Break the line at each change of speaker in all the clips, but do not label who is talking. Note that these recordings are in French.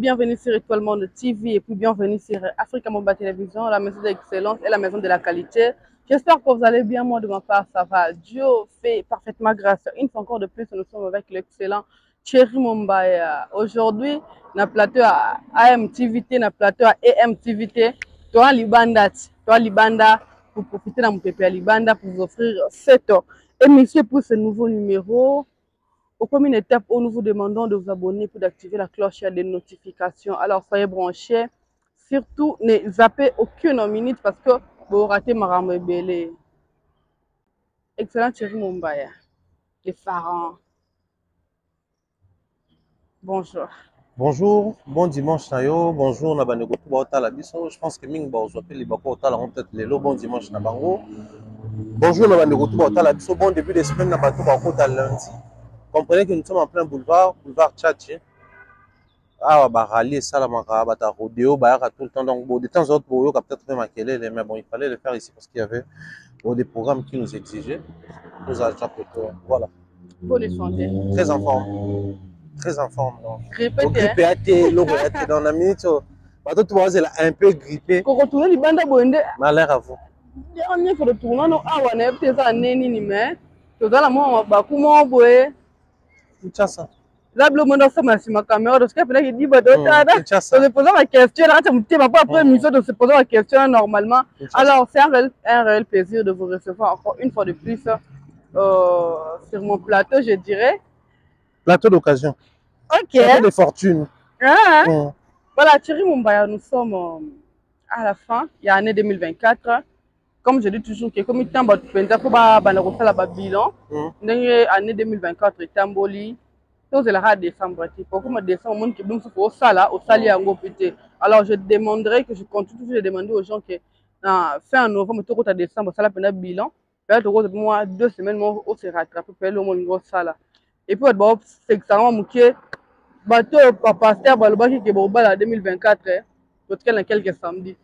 bienvenue sur Étoile Monde TV et puis bienvenue sur Africa Mobile Télévision, la maison d'excellence et la maison de la qualité. J'espère que vous allez bien, moi de ma part ça va. Dieu fait parfaitement grâce. Une fois encore de plus, nous sommes avec l'excellent Thierry Mumbaya. Aujourd'hui, na plateau à AMTVT, na plateau à EMTVT, toi Libanda, pour profiter de mon pépé à Libanda pour vous offrir 7 ans. Et monsieur pour ce nouveau numéro. Comme une étape où nous vous demandons de vous abonner pour d'activer la cloche des notifications. Alors soyez branchés. Surtout, ne zappez aucune minute parce que vous ratez Maramé Belé. Excellent Thierry Mumbaya. Les parents. Bonjour.
Bonjour, bon dimanche Nayo, bonjour Nabaneko Baotala Biso. Je pense que Ming Baozo appelle les Bako Otala en tête les bon dimanche Nabango. Bonjour Nabaneko Baotala Biso, bon début de semaine Nabato Bako lundi. Comprenez que nous sommes en plein boulevard Tchatché. Ah, bah, rallier Salamaka, Bata Rodeo, Bayaka tout le temps. Donc, de temps en temps, il y a peut-être fait maquiller, mais bon, il fallait le faire ici parce qu'il y avait des programmes qui nous exigeaient. Nous avons voilà.
Bonne santé.
Très en forme. Très en forme.
Grippé,
dans la minute, tu vois, un peu grippé.
Quand on les bandes bonde.
Malheur à vous.
Dernier fois de tournoi, non, ah, on est peut-être un nez, mais tout à l'heure, bah, comment boire.
Kinshasa.
Là, le monde a sur ma caméra, parce qu'il y a dit, bah,
Kinshasa.
se poser la question, là, tu me pas après mission de se poser la question normalement. Alors, c'est un réel plaisir de vous recevoir encore une fois de plus sur mon plateau, je dirais.
Plateau d'occasion.
Ok.
Plateau de fortune.
Ah, Voilà, Thierry Mumbaya, nous sommes à la fin, il y a l'année 2024. Comme je dis toujours, comme il y a un bilan, l'année 2024 est Tamboli. Tout est là décembre. Comme décembre, monde qui bouge au sala, au sali à ngopité. Alors je demanderai que je continue toujours de demander aux gens que fin novembre, tout à décembre, ça la bilan. Peut-être moi 2 semaines, moi on se rattrape, peut-être au moins sala. Et puis c'est extrêmement mouqué. Bateau pasteur balobaki que bobala 2024, peut-être qu'il y a quelques samedis.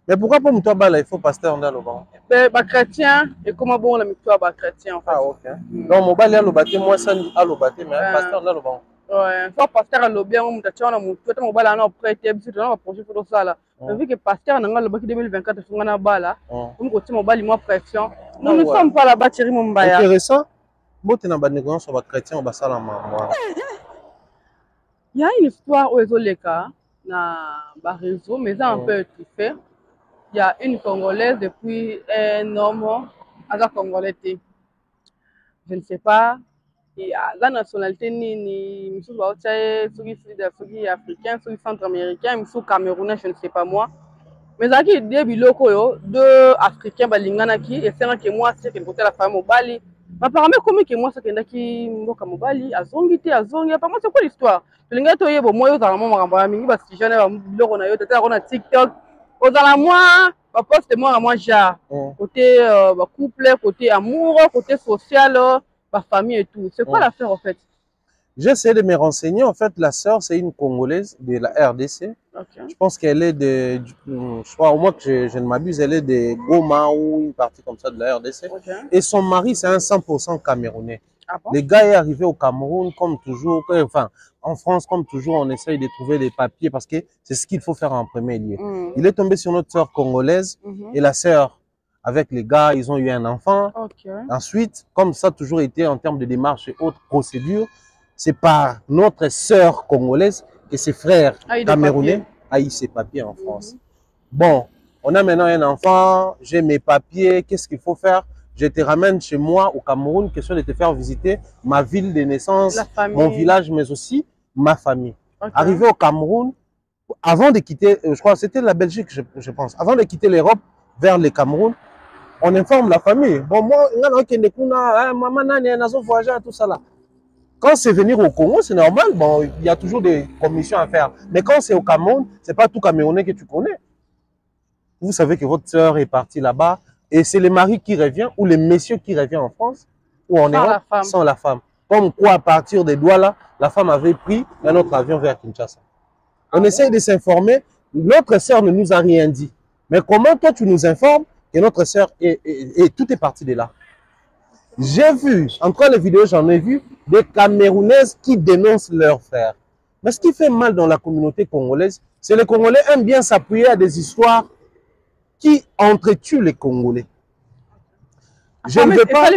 Mais pourquoi pour toi il faut pasteur dans le banc?
Ben chrétien et comment bon la mictoire ba chrétien en fait.
Ah OK. Donc mobile ya lobaté moi ça a lobaté mais pasteur dans le banc.
Ouais, soit pasteur a lobby on mutacha na mutu ta mobile na prêter biso na projet photo sala. Mais vu que pasteur na lobaki 2024 funga na bala, on ko tima mobile moi pression. Nous ne sommes pas là-bas Thierry Mumbaya.
Intéressant. Bote na ba négociation sur ba chrétien ba sala moi.
Il y a une histoire où ezoleka na ba réseau mais ça un peu étouffé. Il y a une Congolaise depuis un homme, un Congolais. Je ne sais pas. Et la nationalité ni africain, centra-américain, camerounais, je ne sais pas moi. Mais il y a des biloko deux africains balinganaki et c'est que moi c'est que côté la femme au Bali. Apparemment comme que moi c'est que ndaki mboka mobali azongité azongi apparemment c'est quoi l'histoire? Le linga to yebo moi yo za mama ngamba mingi parce que jeune ba biloko na yo tata on a TikTok. Aux à moi, papa c'est moi à moi genre côté couple, côté amour, côté social, famille et tout. C'est quoi l'affaire en fait?
J'ai essayé de me renseigner. En fait, la sœur, c'est une Congolaise de la RDC. Je pense qu'elle est de, je crois au moins que je ne m'abuse, elle est de Goma ou une partie comme ça de la RDC. Et son mari, c'est un 100% Camerounais.
Ah bon?
Le gars est arrivé au Cameroun comme toujours, enfin en France comme toujours, on essaye de trouver les papiers parce que c'est ce qu'il faut faire en premier lieu. Il est tombé sur notre sœur congolaise et la sœur, avec les gars, ils ont eu un enfant. Ensuite, comme ça a toujours été en termes de démarches et autres procédures, c'est par notre sœur congolaise que ses frères camerounais a eu ses papiers en France. Bon, on a maintenant un enfant, j'ai mes papiers, qu'est-ce qu'il faut faire? Je te ramène chez moi au Cameroun, question de te faire visiter ma ville de naissance, mon village, mais aussi ma famille. Arrivé au Cameroun, avant de quitter, je crois que c'était la Belgique, je pense, avant de quitter l'Europe vers le Cameroun, on informe la famille. Bon, moi, maman, tout ça là. Quand c'est venir au Congo, c'est normal, bon, il y a toujours des commissions à faire. Mais quand c'est au Cameroun, c'est pas tout Camerounais que tu connais. Vous savez que votre sœur est partie là-bas. Et c'est le mari qui revient ou le monsieur qui revient en France ou en Europe sans la femme. Comme quoi, à partir des Douala, la femme avait pris un autre avion vers Kinshasa. On essaye de s'informer. Notre sœur ne nous a rien dit. Mais comment toi, tu nous informes que notre sœur tout est parti de là? J'ai vu, entre les vidéos, j'en ai vu des Camerounaises qui dénoncent leur frère. Mais ce qui fait mal dans la communauté congolaise, c'est que les Congolais aiment bien s'appuyer à des histoires qui entretuent les Congolais. Je ne veux pas...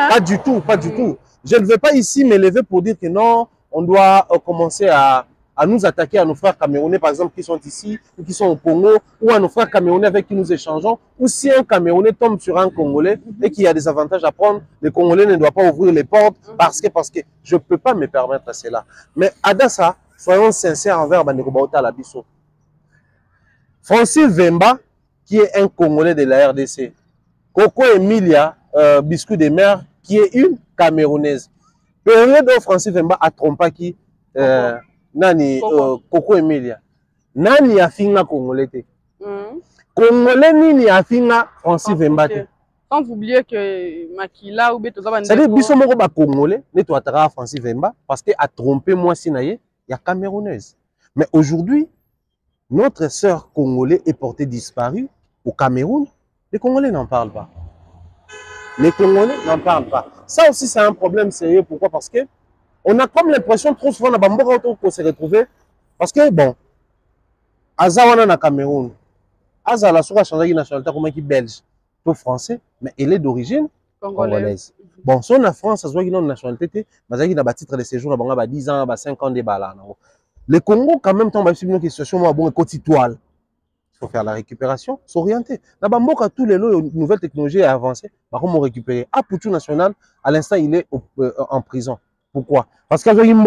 Pas du tout, pas du tout. Je ne veux pas ici m'élever pour dire que non, on doit commencer à nous attaquer à nos frères camerounais, par exemple, qui sont ici, ou qui sont au Congo, ou à nos frères camerounais avec qui nous échangeons, ou si un Camerounais tombe sur un Congolais et qu'il y a des avantages à prendre, le Congolais ne doit pas ouvrir les portes parce que je ne peux pas me permettre à cela. Mais Adassa, soyons sincères envers Bandeko Baota Labiso. Francis Vemba, qui est un Congolais de la RDC, Coco Emilia, Biscuit des Mers, qui est une Camerounaise. Période où Francis Vemba a trompé qui Nani Coco Emilia. Nani a finga Congolais. Congolais nini a finga Francis Vemba.
Sans oublier que Makila ou Beto Zabane.
C'est-à-dire biso moko ba Congolais, ne to atara Francis Vemba parce que a trompé moi sinaye, il y a Camerounaise. Mais aujourd'hui, notre sœur congolais est portée disparue au Cameroun. Les Congolais n'en parlent pas. Les Congolais n'en parlent pas. Ça aussi, c'est un problème sérieux. Pourquoi? Parce que on a comme l'impression trop souvent qu'on s'est retrouvé. Parce que, bon, Azawana na Cameroun. Aza la soura changé de nationalité comme qui belge, tout français, mais elle est d'origine congolaise. Bon, si on a France, ça se voit qu'il a une nationalité, mais il a un titre de séjour, il a 10 ans, 5 ans de balles. Le Congo, quand même, tant qu'il y a une situation, bon, il faut faire la récupération, s'orienter. Là-bas, tous les lots, nouvelles technologies avancées, par contre, on récupère. À Poutou National, à l'instant, il est en prison. Pourquoi? Parce qu'il y a une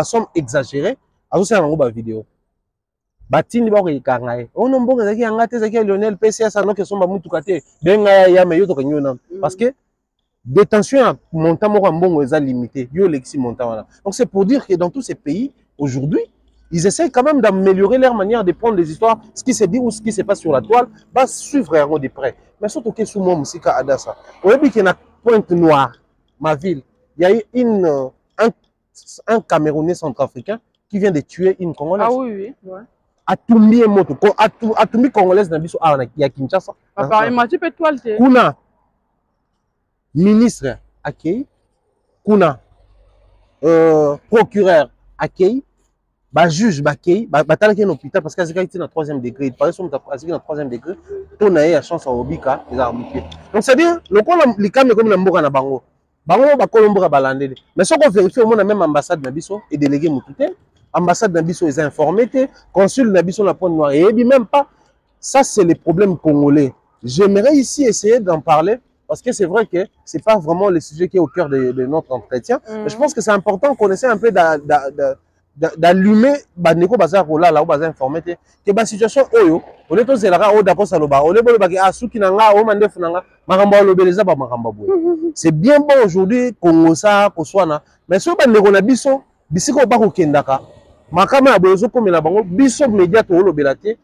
somme exagérée, à ce moment vidéo. Batini ba ko ikangaye ono mbongo zaki yangate zaki Lionel PCS anoke somba mutu kate benga ya meyo to kanyona parce que détention à montant moko mbongo est limité yo lexi montant voilà. Donc c'est pour dire que dans tous ces pays aujourd'hui ils essaient quand même d'améliorer leur manière de prendre les histoires, ce qui se dit ou ce qui se passe sur la toile va suivre vraiment de près. Mais surtout que sous moi musika Adassa on a vu qu'il y a Pointe Noire, ma ville, il y a eu un Camerounais centrafricain qui vient de tuer une Congolaise.
Ah oui ouais.
Atumbi moto atumbi congolaise na biso a ya Kinshasa
papa imati pe toile
kuna ministre accueilli kuna procureur accueilli ba juge accueilli ba talaki un hôpital parce que c'est na 3e degré par exemple na 3e degré to na ya chance obika eza amitié donc c'est à dire le ko likame comme na mboka na bango ba kolomboka balandeli mais ce qu'on vérifie au monde même ambassade na biso et délégué mutute ambassade d'Abisso est informée, consul d'Abisso la Pointe Noire, et même pas, ça c'est les problèmes congolais. J'aimerais ici essayer d'en parler, parce que c'est vrai que ce n'est pas vraiment le sujet qui est au cœur de notre entretien, mais je pense que c'est important qu'on essaie un peu d'allumer, Baneko Bazar Rola, là où Bazar informé, que la situation, on est tous là, d'accord, ça on c'est bien bon aujourd'hui, Congo ça, Koswana, mais si on a Abisso, Bisiko Bako Kendaka, Makama Abozo comme la bango, Biso média to belate,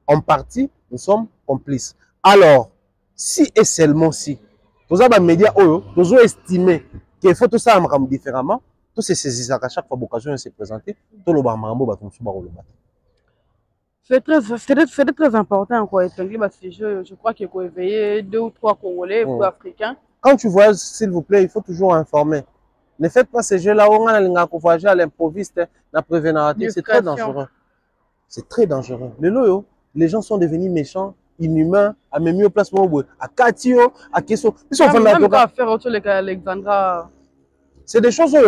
en partie, nous sommes complices. Alors, si et seulement si, tous les médias, nous ont estimé qu'il faut tout ça différemment, tous ces saisissants à chaque fois l'occasion de se présenter, tout le bamambo va tomber sur le bas.
C'est très important quoi, je crois qu'il faut éveiller 2 ou 3 Congolais ou Africains.
Quand tu voyages, s'il vous plaît, il faut toujours informer. Ne faites pas ces jeux-là, on a voyager à l'improviste, la prévénative, c'est très dangereux. C'est très dangereux. Les gens sont devenus méchants, inhumains, à même mieux place à Katio, à Kesso. C'est des choses, à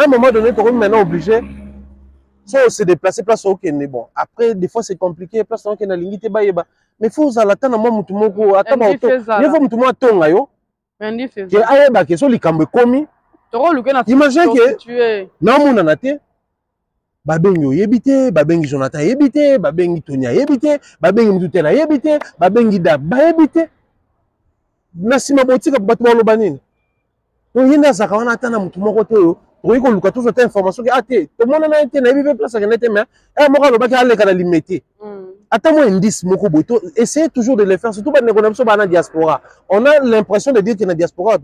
un moment donné, tu es maintenant obligé de se déplacer place au Kenya. Bon, après, des fois, c'est compliqué, place au Kenya, mais il faut que attendre moi, mutumoko, attendre imagine que naomona na te babengi oyebite babengi Jonathan yebite babengi Tonia yebite babengi Mututela yebite babengi da bayebite na sima botika bato baloba nini donc yenda zaka wana ata na mutu moko te oyo tokoki koluka toujours ta information ke ate tomona na te na yebi pe place akende te mais moko alobaki aleka na limité attends moi indice moko boy essayez toujours de le faire surtout dans la diaspora on a l'impression de dire que la diaspora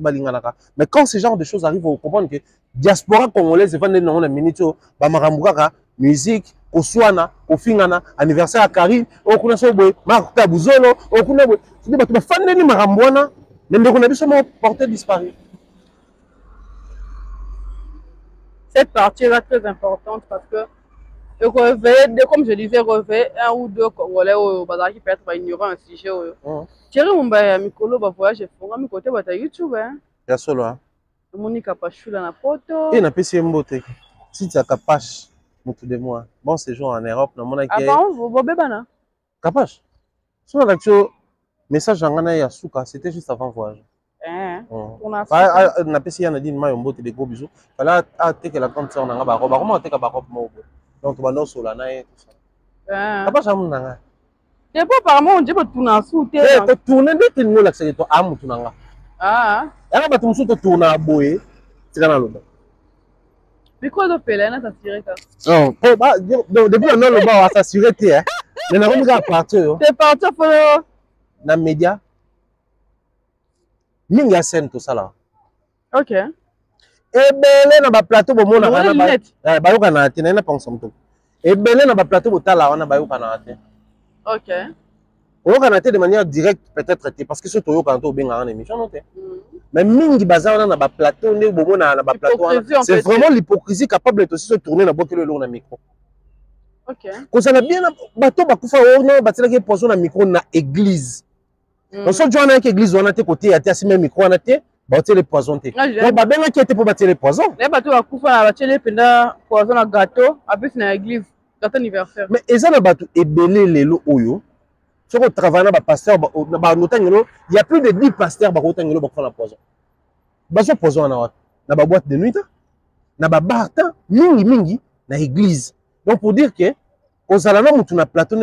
mais quand ce genre de choses arrivent on comprend que diaspora congolaise va dans la minute ba marambuka musique koswana kofingana anniversaire à Karine okuna so boy marta buzolo okuna boy c'est ba fandeli marambwana mais ndeko na biso mo porté disparu.
cette partie est très importante parce que comme je disais, réveiller un ou deux Congolais qui peut être ignorant un sujet. Thierry Mumba, Mikolo, voyage, mi côté de YouTube.
Ya solo, hein.
Monica Pachula na poto.
Et na pesi mbote. Si tu as capache, beaucoup de moi. Bon séjour en Europe, na mona ki.
Ah bon, vous bébana?
Capache. Sur l'action message ngana ya suka, c'était juste avant voyage.
On a
na pesi yana dit mayo mbote de gros bisous. Fallait que la compte sur nga ba roba. Comment te ka ba roba mo. Donc ba no sola na et tout ça. Capache amu nanga.
C'est pas apparemment on dit que tu n'as souté.
Tu tourner de te nous l'accès to amu tunanga.
Ah.
Yana ba tu to tourna boye. Tika na loba.
Mais quoi de pelé na t'assurer ça?
Non, depuis on a le bas à s'assurer tu hein. Mais na comme gars partout.
C'est parti pour
na média. Minga scène tout ça là.
OK.
Ebele na ba plateau bo mona kana ba ba yoka na te na pas ensemble. Ebele na ba plateau bo tala wana ba yoka na te.
OK.
Yoka na te de manière directe peut-être parce que ce to yoka to benga en émission non te. Mais mingi baza wana na ba plateau ne bo mona na ba plateau wana. C'est vraiment l'hypocrisie capable de aussi se tourner na boke le long na micro.
OK.
Ko ça na bien bato ba kufa ono batela ke poso na micro na église. On se joint avec l'église, on a été côté, il y a assez même micro, on a été, battre les poisons. Donc, bah, ben, qui était pour battre les poisons.
Les bateaux à couper, on a battu les poisons à gâteau, après, c'est dans l'église, gâteau anniversaire.
Mais, ils ont un bateau, et belé les lots, oyo. Sur le travail, il y a plus de 10 pasteurs, qui ont fait la poison. Bah, ce poison, on a une boîte de nuit, on a un bar, mingi, dans l'église. Donc, pour dire que, aux alana, on a plateau,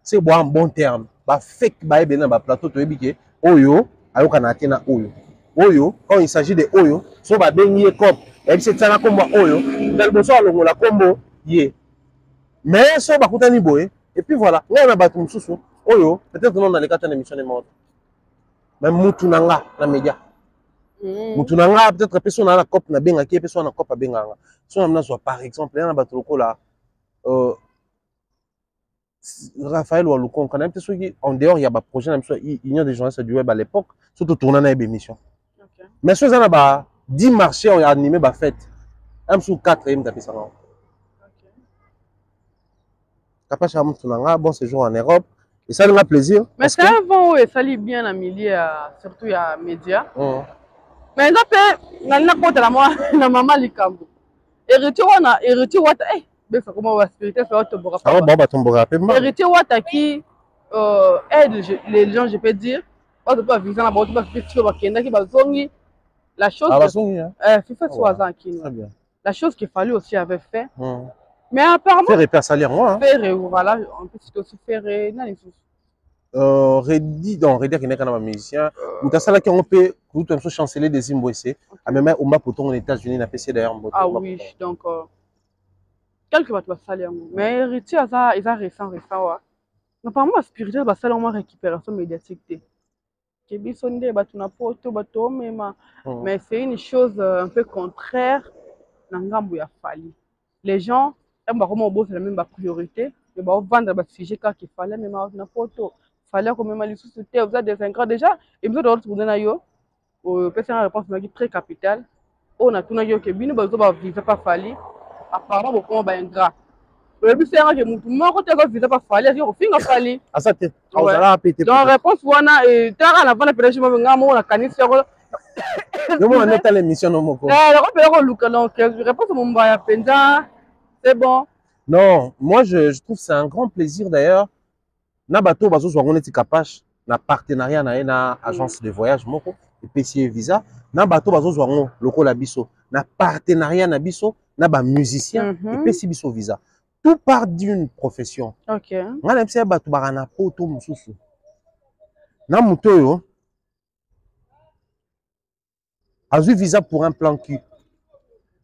c'est un bon terme. Ba fake ba ebena ba plateau to ebike oyo ayoka na tena oyo quand il s'agit de oyo so ba bengi cop et c'est ça na kombo oyo dans le bosso alongola kombo ye mais so ba kutani boye et puis voilà on a batu mususu oyo peut-être non dans les quatre émissions de mode même mutu nanga na média mutu nanga peut-être personne na cop na benga ki personne na cop a benga so na so par exemple na batu lokola Raphaël Walouko, quand même, en dehors, il y a un projet, il y a des journalistes du web à l'époque, surtout tournant dans les émissions. Mais ceux qui ont 10 marchés ont animé la fête. Même sur 4, ils ont tapé ça. Capache à bon séjour en Europe. Et ça nous a plaisir.
Mais c'est avant, ça lit bien la milieu, surtout il y a médias. Mais là, il y a la maman Likambo. Héritier, mais comment la spiritualité fait tomber
ah bon bah tomber rapidement
héritier wataki aide les gens je peux dire pas de pas viser la bonne pas petit ba kenda ki bazongi la chose FIFA soit en kino la chose qu'il fallait aussi avait fait mais apparemment
faire repère salaire moi
faire voilà on peut aussi faire nani
Reddy qui n'est qu'un musicien ou t'as ça là qui on peut tout un peu chanceler des imboissés à même au m'a pourtant aux États-Unis n'a PC d'ailleurs
ah oui donc quelque part va saler mais héritier ils a récent ouais apparemment la spiritualité va saler en récupération médiatique que bisonde batuna poto bato mais c'est une chose un peu contraire na ngambo ya fali les gens aiment comment bosser la même priorité mais va vendre ba sujet quand il fallait même na poto fallait comme même les sociétés vous avez des ingrédients déjà et vous doit retourner na yo peut-être une réponse très capitale on a tout na yo que bino ba vivre pas fali apparemment beaucoup ba ingrat le but c'est que mutu moko te ko visa pas fali asi ko finga fali
asa te azala pété
donc réponse wana et tara na vana pédage mo ngamo na kanisi ko
no mo neta l'émission no moko
la ko pe ko luka donc réponse mo mbaya penza c'est bon
non moi je trouve c'est un grand plaisir d'ailleurs na bato bazo zo ngone ti Capache na partenariat na agence de voyage moko et PCE visa na bato bazo zo ngo lokola biso na partenariat na biso na ba musicien et PCE biso visa tout part d'une profession.
OK.
Nga na pse bato barana poto mususu. Na mutoyo azu visa pour un plan cul.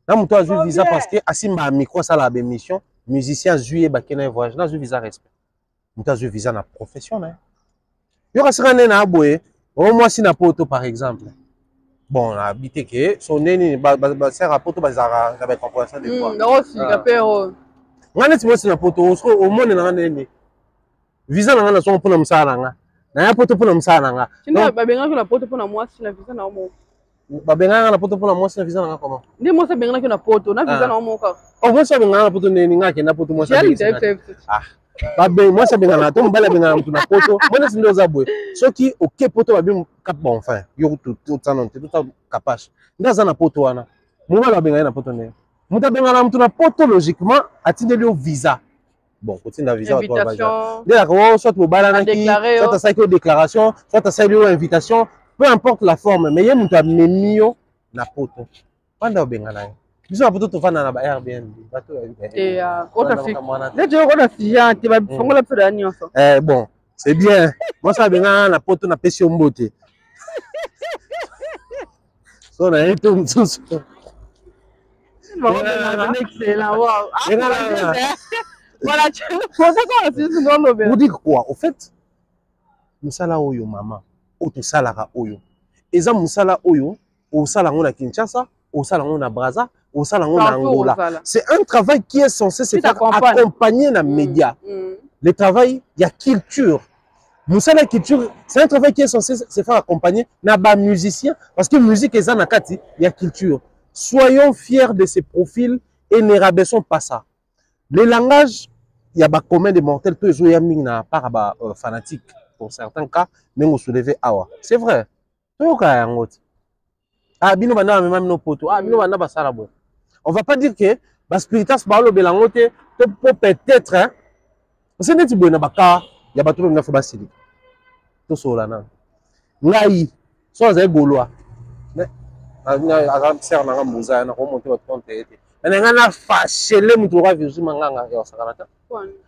Na muto azu visa parce que asimba micro ça la émission musicien juillet bakena voyage na azu visa respect. Muto azu visa na profession na. Yo kasana na aboye au moins si na poto par exemple. Bon, on a habité que son neni ba sert à poto bazara avec compréhension des fois.
Non, si capero.
Ngana ti bosi na poto o mone na nene visa na ngana so mpona msala nga na ya poto mpona msala nga
tinda ba benga ko na poto mpona moi si na visa na mo
Babenga na poto pour la moi c'est visa na comment?
Ndi moi c'est benga na poto na visa na moka.
Oh moi c'est benga na poto ni ngaki na poto moi c'est. Ah. Moi c'est benga na to mbala benga na poto. Moi c'est ndo za boy. Soki OK poto ba bi cap bon enfin. Yo tout ça tout capable. Ndaza na poto wana. Moi ba benga na poto ne. Muta benga na mtu na poto logiquement atindeli au visa. Bon, continue la visa.
Invitation.
D'accord, soit au balanaki, soit à ça que déclaration, soit à ça que invitation. Peu importe la forme, mais il y a muta memio na poto. Panda benga na. Biso na poto to fana na ba Airbnb.
Et quand tu fais. Là tu vois fille, tu vas fongola la peur nyonso.
Bon, c'est bien. Moi ça benga na poto na pesi mbote. So na eto mtsusu.
Excellent. Wow. Voilà, tu vous
dire quoi? Au fait, musala oyo mama, oto salara oyo. Eza musala oyo, o sala ngona Kinshasa, o sala ngona Brazza, o sala ngona Angola. C'est un travail qui est censé se faire accompagner dans les médias. Le travail, il y a culture. Musala culture, c'est un travail qui est censé se faire accompagner dans les musiciens parce que musique est zanakati, il y a culture. Soyons fiers de ces profils et ne rabaissons pas ça. Le langage, il y a des communs de mortels, tous les gens n'a pas fanatique pour certains cas, mais on soulever awa. C'est vrai. On va pas dire que les spiritas parlent de langote peut-être hein. C'est net bon baka, il y a pas tout le monde faut basili. Tout cela là. Ngai, soit c'est gaulois. Mais sert na ngamuza na remonter votre compte.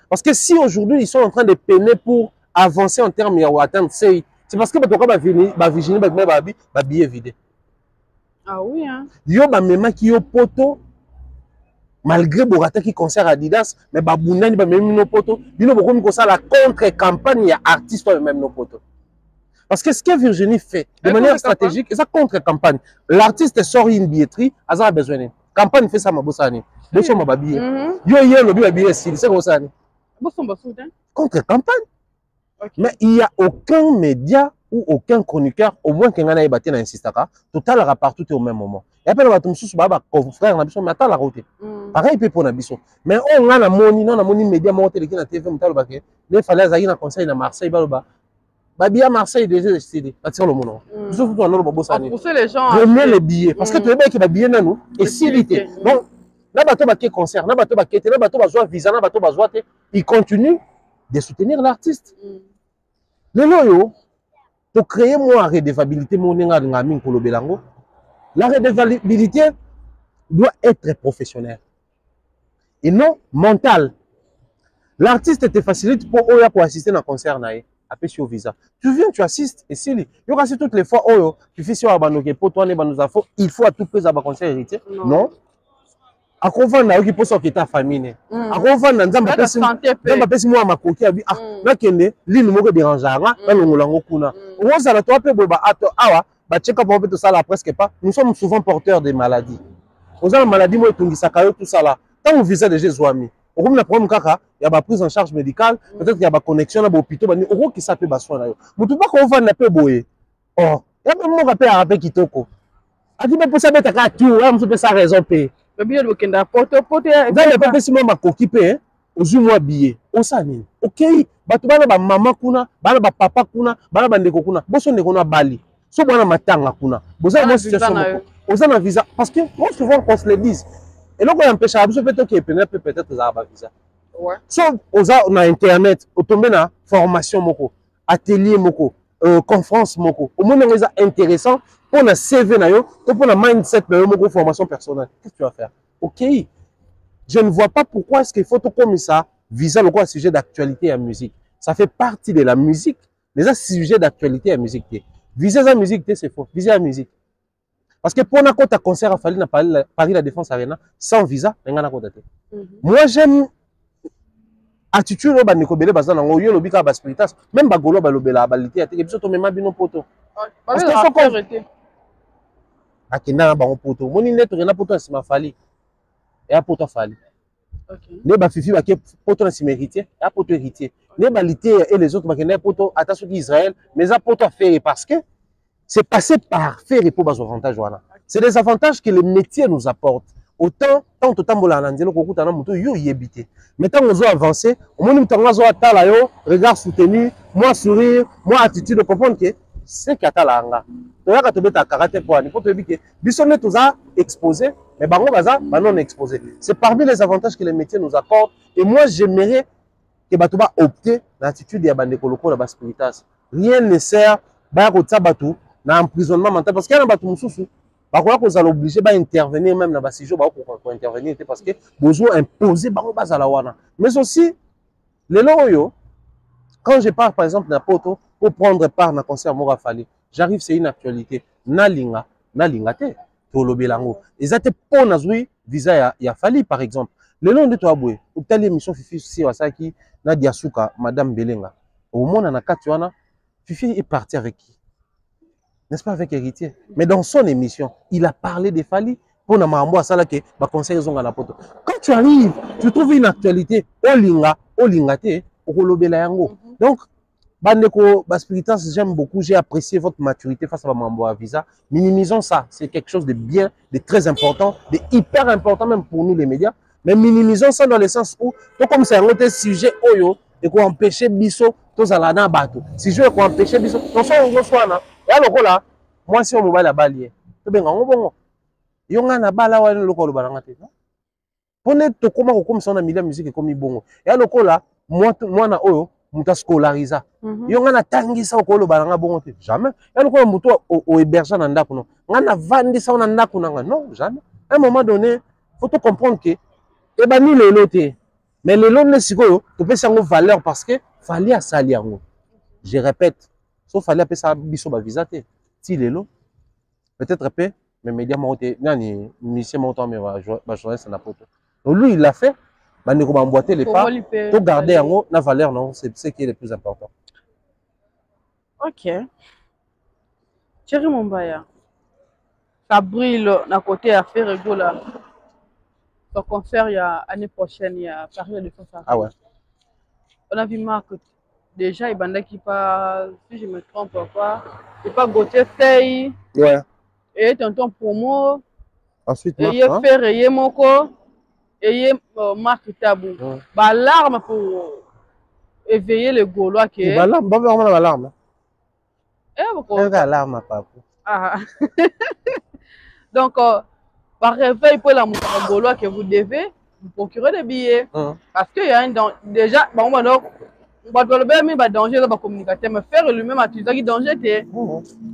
Parce que si aujourd'hui ils sont en train de peiner pour avancer en termes de atteindre c'est parce que billet vidé.
Ah oui hein.
Yo ba mema ki yo poto malgré borata qui concert Adidas mais ba bunani ba memi no poto bino bokomi ko sala contre campagne ya artiste même no poto. Parce que ce que Virginie fait de manière stratégique, c'est ça contre-campagne. L'artiste sort une billetterie, Aza a besoin de campagne fait ça ma bossani. Bosso ma babier. Yo le billet c'est quoi ça? Contre-campagne. Mais il n'y a aucun média ou aucun chroniqueur, au moins qu'il y en ait battu dans un système, total la partout au même moment. Et après, on va tomber sur baba confrère na biso mais attends la route. Pareil peut pour na biso. Mais on a la moni non la moni média mo télé na TV mutalo ba ke. Les fallait azaki na conseil na Marseille ba Babia Marseille déjà décidé. Attire le monde. Surtout dans le bobo sani.
Pousser les gens.
Prenez les billets parce que tu veux bien que les billets nous et s'ilité. Donc na bateau ba concert, na bateau ba kete, na bateau ba joie visa, na bateau ba joie te, ils continuent de soutenir l'artiste. Le loyo pour créer moi redevabilité mon nenga ngami ko lobelango. La redevabilité doit être professionnelle et non mentale. L'artiste te facilite pour oya pour assister à un concert naé. Sur visa. Tu viens, tu assistes et si yo kasi toutes les fois oh tu fais sur abanoke pour toi ne ba nous afo il faut à tout prix aba conseil héritier non a confondre na ki poso ki ta famille a confondre na nzamba pesi moi makoki abi ah na kende lini moko dérangera na longolango kuna on ça la toi pe boba ato awa ba check up peut ça là presque pas nous sommes souvent porteurs des maladies aux gens maladie moi tungisa kayo tout ça là tant on visa déjà zoami. Au comme la problème kaka, il y a ba prise en charge médicale, peut-être qu'il y a ba connexion na ba hôpital bani oko qui ça peut ba soin na yo. Mutu pas qu'on va na pe boye. Oh, il y a même mon rappel kitoko. A dit mais pour ça mettre ka tout, on peut ça raison pe.
Le billet de kenda poto
dans le papa si moi ma kokipe ozu moi billet. O ça ni. OK, batu bana ba maman kuna, bana ba papa kuna, bana ba ndeko kuna. Boso ndeko na Bali. So bana matanga kuna. Boza mo situation. Oza na visa parce que moi souvent qu'on se le dise. Et donc, on empêche à peut-être avoir visa.
Ouais.
So, on a internet, on tombe dans formation moko, atelier moko, conférence moko. Au moins, on est intéressant pour la CV na yo, pour la mindset na yo moko formation personnelle. Qu'est-ce que tu vas faire? OK. Je ne vois pas pourquoi est-ce qu'il faut tout comme ça visa le quoi sujet d'actualité à musique. Ça fait partie de la musique, mais ça sujet d'actualité à musique. Viser la musique, c'est faux. Viser la musique. Parce que pour un concert à Paris La Défense Arena, sans visa, moi j'aime attitude au Baniko Bele Bazan, on y a l'obika Baspiritas, même Bagolo Balobela, Balité, et puis surtout même Abino Poto.
Parce qu'il faut qu'on
Akina Baron Poto, mon innet, Rena Poto, c'est ma fali. Et à Poto Fali. Ne ba Fifi, Poto, c'est méritier, et à Poto héritier. Ne Balité et les autres, Poto, attention d'Israël, mais à Poto fait parce que c'est passer par faire et pour bas avantages. C'est des avantages que les métiers nous apportent. Autant, tant que tambola nandielo kokuta na muto yo yebité. Mais tant on a avancé, au moins nous t'en a tala yo, regard soutenu, moi sourire, moi attitude de comprendre que c'est qu'atala anga. Tu as trouvé ta karaté pour ani pour te dire que bisonne tous a exposé, mais bango baza non exposé. C'est parmi les avantages que les métiers nous apportent. Et moi j'aimerais que Batouba opter l'attitude de bande koloko la baspiritas. Rien ne sert ba kotsa batou na emprisonnement mental parce qu'il y a un batou mususu. Par contre, vous allez obligé d'intervenir même dans le sujet pour intervenir parce que besoin imposer la wana. Mais aussi les loyaux, quand je pars par exemple dans Poto pour prendre part dans concert Mora Fali, j'arrive c'est une actualité nalinga te tolobelango. Ils étaient pour nazui visa ya Fali par exemple. Le long de toi boy, ou telle émission Fifi si wasaki na Diasuka madame Belenga. Au monde na katuana, Fifi est parti avec qui? N'est-ce pas avec héritier? Mais dans son émission, il a parlé des Fali pour na mambo asala ke ba conseil zonga na poto. Quand tu arrives, tu trouves une actualité olinga te okolobela yango. Donc bandeko baspiritas, j'aime beaucoup, j'ai apprécié votre maturité face à mambo à visa. Minimisons ça, c'est quelque chose de bien, de très important, de hyper important même pour nous les médias. Mais minimisons ça dans le sens où tout comme c'est un autre sujet oyo et qu'on empêcher biso tous à la bateau. Si je veux qu'on empêcher biso, non soit on soit là. Et alors là, moi si on mobile la balle, tu ben on bon. Yonga na bala wa le ko le balanga te. Pour ne to comme ça on a mis la musique comme bongo. Et alors là, moi na oyo muta scolariser. Yonga na tangisa ko le balanga bongo te. Jamais. Et alors muto au héberger na ndako no. Ngana vandi ça na ndako na non, jamais. À un moment donné, faut tout comprendre que et ben ni le loté. Mais le lot ne siko to peut sango valeur parce que fallait à salir. Je répète, sauf fallait appeler ça biso ba visa te. Si le lot peut-être peu mais médias monté nani ministère montant mais ba journaliste na poto. Donc lui il l'a fait, ba ne ko emboîter les pas, to garder yango na valeur non, c'est ce qui est le plus important.
OK. Thierry Mombaya. Ça brille na côté affaire rigola. Son concert il y a l'année prochaine, il y a Paris de France.
Ah ouais.
On a vu Marc déjà il banda qui pas si je me trompe pas, il pas Gauthier Sey.
Ouais.
Et tonton promo.
Ensuite
il y a fait et moko et Marc Tabou. Ba larme pour éveiller les Gaulois qui
ba larme, ba vraiment la larme.
Pourquoi
la larme papa.
Ah. Donc par réveil pour la Gaulois que vous devez vous procurer des billets parce qu'il y a un déjà bon donc ba danger dans la communication mais faire lui-même à tout ça qui danger té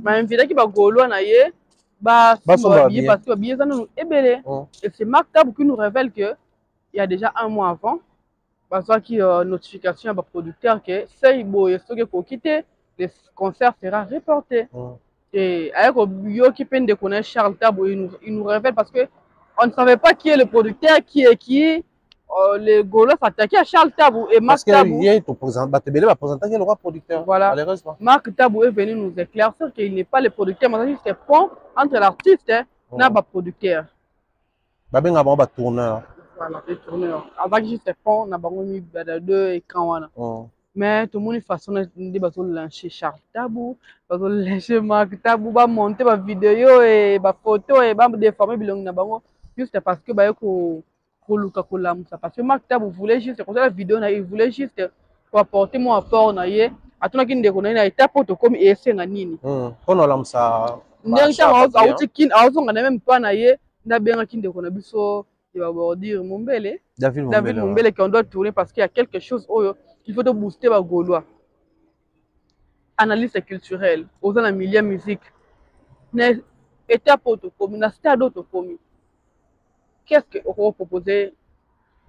mais invité qui ba Gaulois na yé bah parce que billet ça nous est belé et c'est Marc Tabou qui nous révèle que il y a déjà un mois avant parce que notification à producteur que c'est beau ce que pour quitter le concert sera reporté et avec yo qui peine de connaître Charles Tabou il nous révèle parce que on ne savait pas qui est le producteur qui est qui les Gaulois s'attaquaient à Charles Tabou et Marc Tabou.
Le roi producteur.
Voilà. Marc Tabou est venu nous éclaircir qu'il n'est pas le producteur, mais c'est pont entre l'artiste et le producteur.
Babenga ba tourneur.
Voilà, le tourneur. Avec juste pont, on a mis deux écrans. Mais tout le monde façon de lancer Charles Tabou, de lancer Marc Tabou, de monter des vidéos et des photos et de déformer juste parce que parce que Marc Tabou voulait juste comme ça la vidéo il voulait juste pour apporter mon apport na ye atuna kinde ko na étape to comme esenga nini
on a ça
ndanga auti kin azonga na même pas na ye ndabenga kinde ko na biso il va dire Mombele David Mombele qu'on doit tourner parce qu'il y a quelque chose il faut de booster ba Gaulois analyse culturelle aux dans la milieu musique na étape to comme na stade to comme qu'est-ce que vous proposez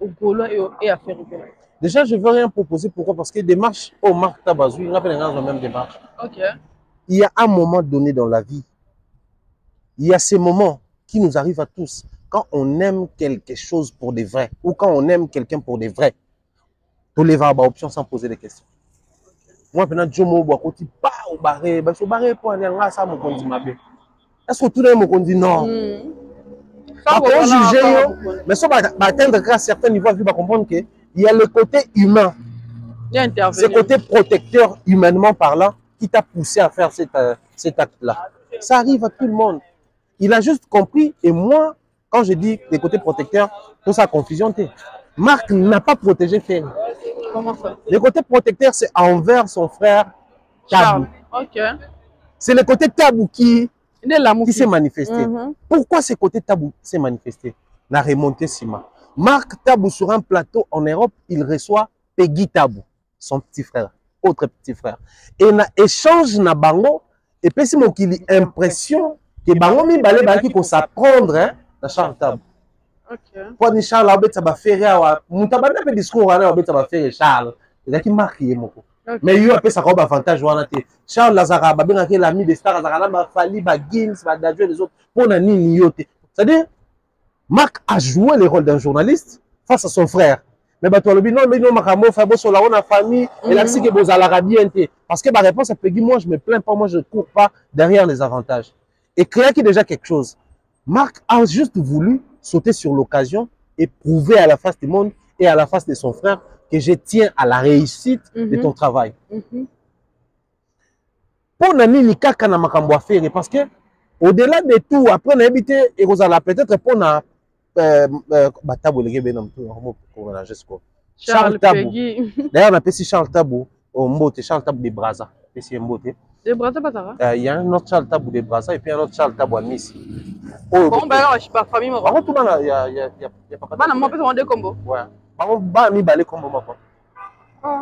aux Gaulois et à faire rigoler?
Déjà, je ne veux rien proposer. Pourquoi? Parce que démarche au Marc Tabazou, il n'a pas la même démarche.
Okay.
Il y a un moment donné dans la vie, il y a ces moments qui nous arrivent à tous. Quand on aime quelque chose pour des vrais, ou quand on aime quelqu'un pour des vrais, tous les vrais options sans poser des questions. Moi, maintenant, je me dis, pas au barré, au barré pour aller à ça, est-ce que tout le monde dit non? Pas juger, mais ça va atteindre à un certain niveau, il va comprendre qu'il y a le côté humain, ce côté protecteur humainement parlant qui t'a poussé à faire cet acte-là. Ça arrive à tout le monde. Il a juste compris. Et moi, quand je dis les côtés protecteurs, tout ça confusion. Marc n'a pas protégé Ferry.
Comment ça?
Le côté protecteur, c'est envers son frère Tabou.
Ok.
C'est le côté Tabou qui s'est manifesté. Pourquoi ce côté Tabou s'est manifesté? La remontée Sima. Marc Tabou, sur un plateau en Europe, il reçoit Peggy Tabou, son petit frère, autre petit frère. Et il échange na bango, et puis c'est mon qu'il a l'impression que bango mi balé baki ko s'apprendre na Charles Tabou. Pour ni Charles abet ça va faire wa mutabana pe discours wana abet ça va faire Charles. Il a qui marqué moko. Mais il y a un peu ça comme avantage wana te. Charles Lazara ba benga ke l'ami des stars Lazara ba Fali ba Gins ba Dadjo les autres pour na ni yote. C'est-à-dire Marc a joué le rôle d'un journaliste face à son frère. Mais toi, le non, mais non, Makamo, Fabo, sur la famille, et là, c'est que vous allez bien. Parce que ma réponse à Peggy, moi, je me plains pas, moi, je ne cours pas derrière les avantages. Et clair qu'il y a déjà quelque chose. Marc a juste voulu sauter sur l'occasion et prouver à la face du monde et à la face de son frère que je tiens à la réussite de ton travail. Pour Nani Nikaka na Makambo à faire, parce que au-delà de tout, après, on a habité, et vous allez peut-être pour Charles Tabou. D'ailleurs, on appelle Charles Tabou au Mbote, Charles Tabou de Brazza.
De Brazza, pas ça?
Il y a un autre Charles Tabou de Brazza et puis un autre Charles Tabou à Nice.
Bon, ben, je suis pas famille.
Par contre, il y a pas
de. Moi, on des combos.
Ouais. Par contre, on a combo.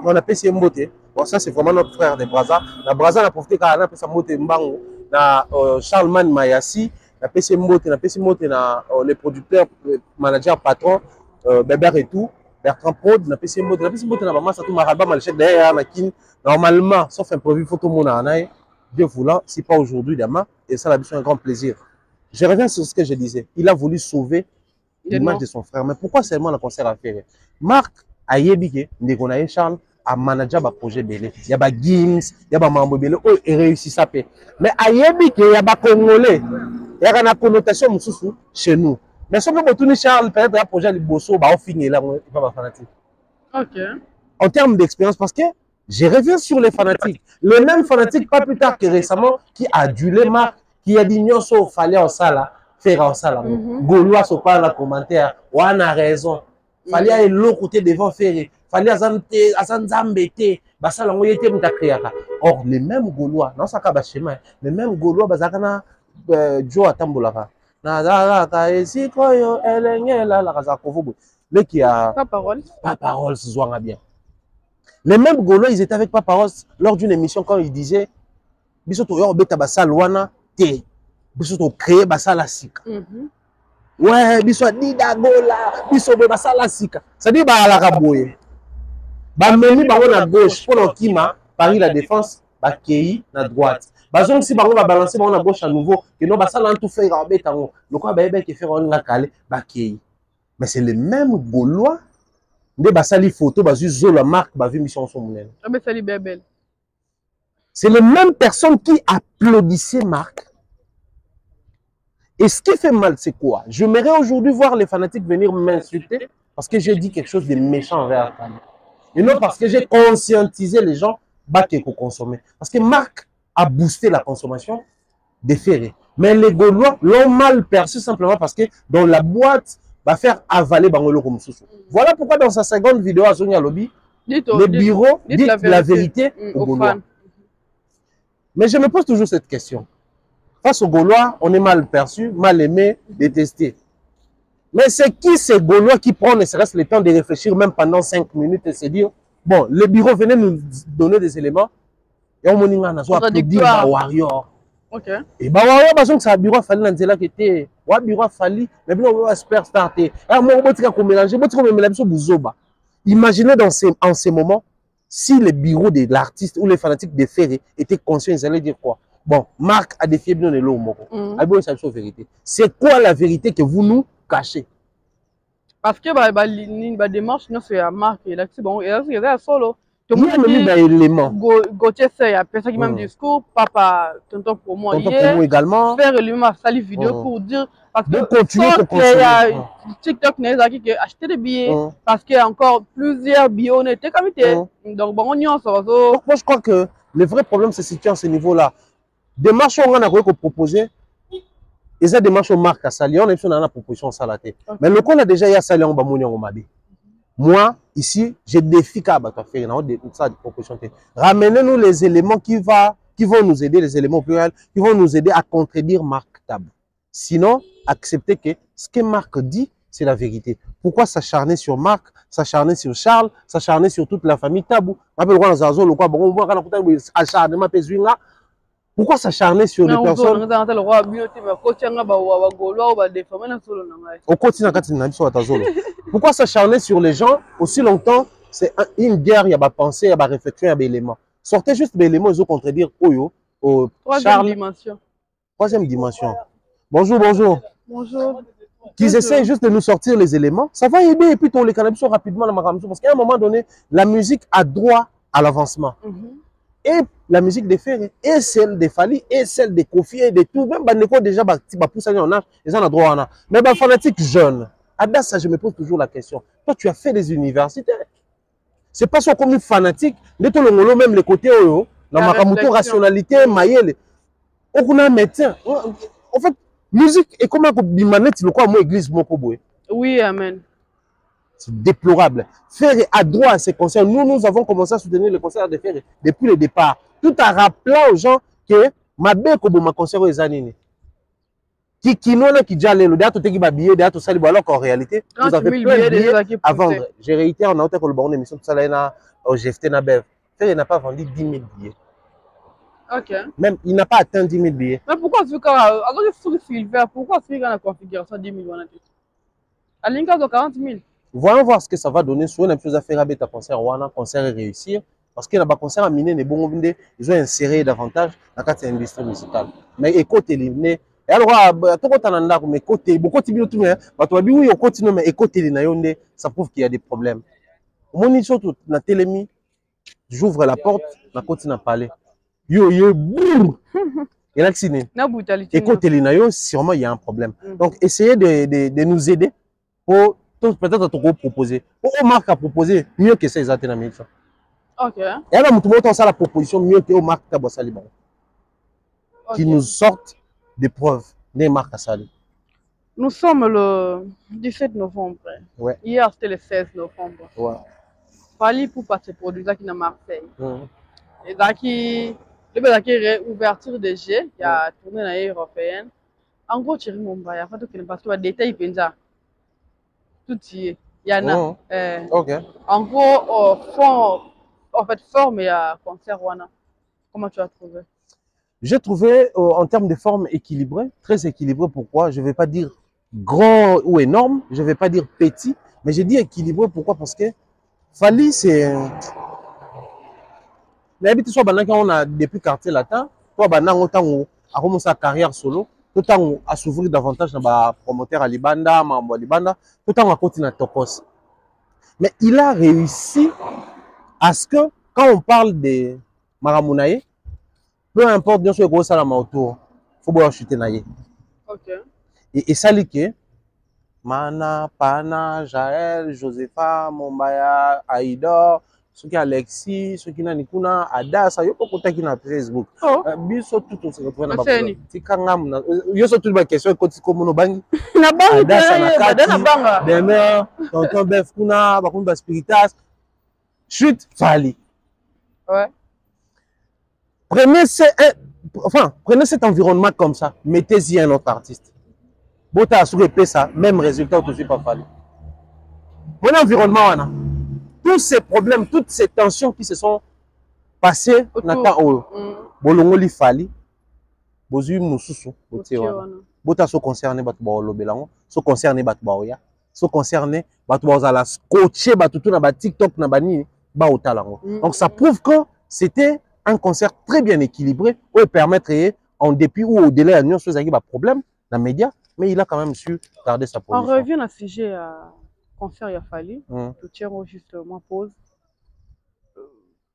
On appelle ça Mbote. Bon, ça, c'est vraiment notre frère de Brazza. La Brazza, on a profité quand on appelle ça Mbote Mbango. Charlemagne Mayassi. La PC Mote, les producteurs, managers, patrons, Bébert et tout, Bertrand Prod, la PC Mote, na maman, ça tout maralba, malchek derrière, normalement, sauf un produit photo mon anaï, Dieu voulant, si pas aujourd'hui, demain, et ça, la mission un grand plaisir. Je reviens sur ce que je disais. Il a voulu sauver l'image de son frère. Mais pourquoi seulement le concert à faire? Marc a yébigué, Ndegonaye Charles, a manager ba projet belé. Il y a ba Gims, il y a ba Mambo belé, oh, il réussit ça. Mais a yébigué, il y a ba Congolais. Il y a une connotation chez nous. Mais si on peut tourner Charles, peut-être un projet de Bosso, on finit là, il va pas fanatique.
Ok.
En termes d'expérience, parce que je reviens sur les fanatiques. Le même fanatique, pas plus tard que récemment, qui a adulé Marc, qui a dit non, il fallait en salle, faire en salle. Gaulois se parle en commentaire, on a raison. Il fallait aller l'autre côté devant faire. Il fallait azambete. Or, les mêmes Gaulois, non, ça va schéma, les mêmes Gaulois, bazakana. Joe Atambolaka. Pas parole, bien. Les mêmes Gaulois, ils étaient avec pas parole lors d'une émission quand ils disaient Bisoto yo beta basal wana te. Bisoto créer basala sika. Ouais, biso dida gola, biso be basala sika. Ça dit ba la kaboye. Ba meni ba na gauche pour l'okima, Paris la défense, ba kei na droite. Bazong si bango va balancer bango na gauche à nouveau que non basala tout faire en bétango le quoi ba ebe qui faire on nga calé ba kei. Mais c'est le même Gaulois nde basali photo bazu zola marque ba vu mission son monene.
Ah mais sali bebel.
C'est les mêmes personnes qui applaudissaient Marc. Et ce qui fait mal, c'est quoi? J'aimerais aujourd'hui voir les fanatiques venir m'insulter parce que j'ai dit quelque chose de méchant envers la famille. Et non parce que j'ai conscientisé les gens qu'il faut consommer. Parce que Marc a boosté la consommation des ferrés. Mais les Gaulois l'ont mal perçu simplement parce que dans la boîte va faire avaler Bangolo comme sous. Voilà pourquoi dans sa seconde vidéo à Sonia Lobby, les bureaux disent la vérité aux Gaulois. Mais je me pose toujours cette question. Face aux Gaulois, on est mal perçu, mal aimé, détesté. Mais c'est qui ces Gaulois qui prennent ne serait-ce le temps de réfléchir même pendant 5 minutes et se dire, bon, le bureau venait nous donner des éléments et on m'a dit, applaudir un warrior.
Ok.
Et bah warrior, parce que c'est un bureau fallu dans là qui était, ouais bureau fallu, mais bien on va super starter. Ah moi on va dire qu'on mélange, on va mélanger buzoba. Imaginez en ces moments si les bureaux de l'artiste ou les fanatiques des ferrés étaient conscients, ils allaient dire quoi? Bon, Marc a défié bien le lot. C'est quoi la vérité que vous nous cachez?
Parce que la démarche, c'est à Marc et là, c'est bon, et là, c'est solo.
Tout le monde dit l'élément.
Gauthier, c'est à personne qui m'a dit discours, papa, tonton pour moi.
Tonton pour moi également.
Faire lui m'a sali vidéo pour dire. Parce que
continuer de
consommer. TikTok n'a qui acheter des billets parce qu'il y a encore plusieurs billets on était comme donc bon on y en sort.
Moi je crois que le vrai problème se situe à ce niveau-là. démarche on a proposé et ça démarche au marque à sali on a une proposition salaté mais le qu'on a déjà y a sali on va monter en mabi moi ici j'ai défi à battre faire ça de proposition ramenez-nous les éléments qui vont nous aider les éléments pluriels qui vont nous aider à contredire Marc Tab sinon acceptez que ce que Marc dit c'est la vérité. Pourquoi s'acharner sur Marc, s'acharner sur Charles, s'acharner sur toute la famille Tabou? Pourquoi s'acharner sur des personnes Pourquoi s'acharner sur les gens aussi longtemps? C'est une guerre, il y a des pensées, il y a des réflexions, il y a des éléments. Sortez juste des éléments, ils ont contredire Oyo,
Troisième dimension.
Troisième dimension. Bonjour, bonjour.
Bonjour.
Qu'ils essaient juste de nous sortir les éléments, ça va aider et puis on les cannabis rapidement dans ma ramsou parce qu'à un moment donné, la musique a droit à l'avancement. Et la musique des Ferré, et celle des Fali, et celle des Kofi, et de tout, même Baneko déjà, pousse en âge, ils en ont droit en âge. Mais les fanatiques jeunes, à ça, je me pose toujours la question. Toi, tu as fait des universités. C'est pas ça comme une fanatique, mais tout le monde, même les côtés, dans ma ramuto rationalité, maïele. On a un médecin. En fait, musique est comme un bimanette, le quoi, moi, église, mon koboé.
Oui, amen.
C'est déplorable. Ferré a droit à ces concerts. Nous avons commencé à soutenir le concert de Ferré depuis le départ. Tout en rappelant aux gens que ma belle comme ma concert aux années. Qui n'en a qui déjà le date qui va billet date ça alors qu'en réalité vous avez plein de billets à vendre. Je réitère on a été le émission tout ça là au GFT na Bev. Ferré n'a pas vendu 10 000 billets.
OK.
Même il n'a pas atteint 10 000 billets.
Mais pourquoi tu quand alors il faut pourquoi tu fais la configuration 10 000 à l'inca de 40 000.
Voyons voir ce que ça va donner sur une chose à faire avec ta concert concert réussir parce que là-bas concert à miner les bons ils ont inséré davantage dans la industrie musicale. Mais écoute éliminé et alors tout quand on a mais côté beaucoup de tout mais toi oui on continue mais écoute les ça prouve qu'il y a des problèmes. Mon surtout na télémi j'ouvre la porte na continue à parler. Yo boum. Et là écoute les sûrement il y a un problème. Donc essayez de nous aider pour peut-être te proposer. Pour Marc a proposé mieux que ça, ils ont été dans la
OK.
Et alors, nous avons la proposition mieux que Marc Tabossali. Qui nous sortent des preuves des Marc Assali.
Nous sommes le 17 novembre.
Ouais.
Hier, c'était le 16 novembre.
Ouais.
Fali pour passer produit qui à Marseille. Et qui le réouverture des jeux, il y a tourné dans l'année européenne. En gros, tu Mumbai, parce que les détails penja. Tout y est. Il y en a.
OK.
En gros, forme et concert Wana. Comment tu as trouvé?
J'ai trouvé en termes de forme équilibrée, très équilibré. Pourquoi? Je ne vais pas dire grand ou énorme, je ne vais pas dire petit, mais j'ai dit équilibré. Pourquoi? Parce que Fali, c'est. L'habitude soit on a depuis quartier latin, toi autant a commencé sa carrière solo, tout temps à s'ouvrir davantage dans la promoteur à Libanda, Mambo Libanda, tout temps à continuer à Tokos. Mais il a réussi à ce que quand on parle de Maramunaye, peu importe bien sûr gros salama autour, faut bien chuter naïe.
OK.
Et ça lique Mana, Pana, Jaël, Josepha, Mombaya, Aïdor, ceux qui Alexis, ceux qui Nanikuna, Ada, ça y est pas contact qui na Facebook. Biso tout on se retrouve na baba. Tikangam yo so tout ba question ko ti komono bangi.
Na bangi
Ada sana
na banga.
Demain, tonton Bef kuna, ba kumba spiritas. Chute Fali.
Ouais.
Prenez cet environnement comme ça, mettez-y un autre artiste. Bota sur ça, même résultat tout de suite pas Fali. Mon environnement, tous ces problèmes, toutes ces tensions qui se sont passées, Bolongo li Fali, Bozu Mususu, Bota so concerné Batouba Lobelango, so concerné Batouba Oya, so concerné Batouba Ozala, scotché Batoutou na TikTok na bani, Baotalango. Donc ça prouve que c'était un concert très bien équilibré, où il permettrait, en dépit ou au-delà de l'union, chose avec des problèmes dans les médias, mais il a quand même su garder sa position.
On revient à ce sujet à concert il a fallu. Tout tient justement pause.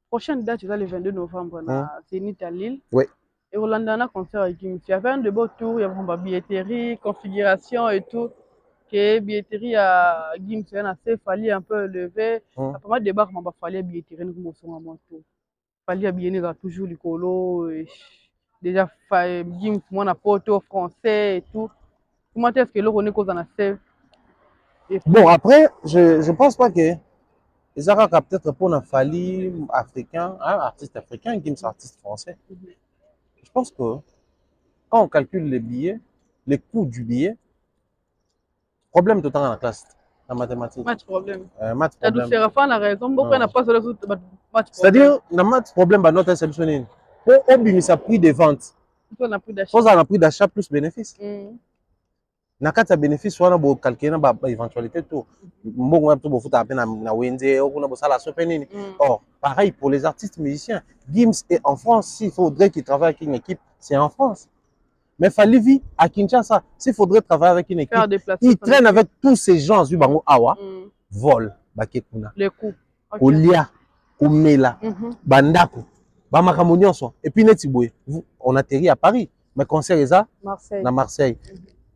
Prochaine date, c'est le 22 novembre, c'est Zénith à Lille.
Oui.
Et au lendemain, concert avec Gims. Il y avait un de beaux tours, il y avait une billetterie, configuration et tout. Que billetterie à Gims, il a fallu un peu lever. Après moi, débat, il fallait billetterie, nous sommes à mon tour. Il fallait bien toujours les colos. déjà Gims moi na poto français et tout. Comment est-ce que le René cause en a fait?
Bon, après, je pense pas que les Arabes a peut-être pour un Fali africain, un artiste africain, Gims artiste français. Je pense que quand on calcule les billets, les coûts du billet, problème tout le temps dans la classe, en mathématiques.
Match problème.
Maths
La
problème.
Séraphin a raison, pourquoi n'a pas sur le match problème?
C'est-à-dire, dans maths problème, bah, notre exceptionnel. Pour obtenir sa prix de vente,
on a pris d'achat.
faut un prix d'achat plus bénéfice. Na kati ya bénéfice wana bo calculer na ba éventualité tout mbongo na to bo futa peine na wenze ou na bo sala so penini. Or pareil pour les artistes musiciens. Gims est en France, s'il faudrait qu'il travaille avec une équipe, c'est en France. Mais Falivi à Kinshasa, s'il faudrait travailler avec une équipe, il traîne avec tous ces gens du bango awa, vol bakekuna.
Les coups.
Olia, Omela, Bandako, Bamakamu nyonso. Et puis Netiboye, on atterrit à Paris, mais concert est à Marseille.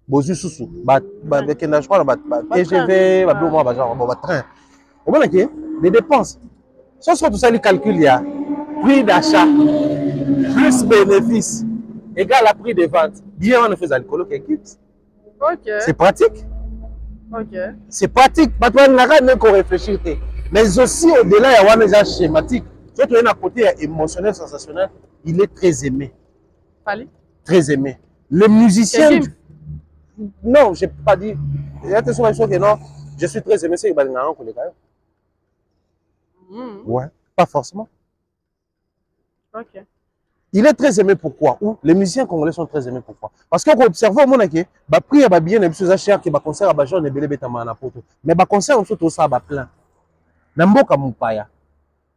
Bozu Soussou, je crois, TGV, train. Au moins, les dépenses. Ce sont tout ça, les calculs, il y a prix d'achat plus bénéfice égal à prix de vente. Bien, on fait alcool qui quitte. C'est pratique. C'est pratique. Maintenant, on n'a rien qu'à réfléchir. Mais aussi, au-delà, il y a un message schématique. Surtout, il y a un côté émotionnel, sensationnel. Il est très aimé. Très aimé. Le musicien. Non, je n'ai pas dit. Il y a des choses que non. Je suis très aimé. C'est Balingaran qu'on est quand même. Ouais, pas forcément. Il est très aimé pourquoi? Ou les musiciens congolais sont très aimés pourquoi? Parce qu'on observe au monde que bah prix à bien les choses cher que bah concert à Bajon et belé betama na poto. Mais bah concert on tout ça bah plein. Namboka mupaya.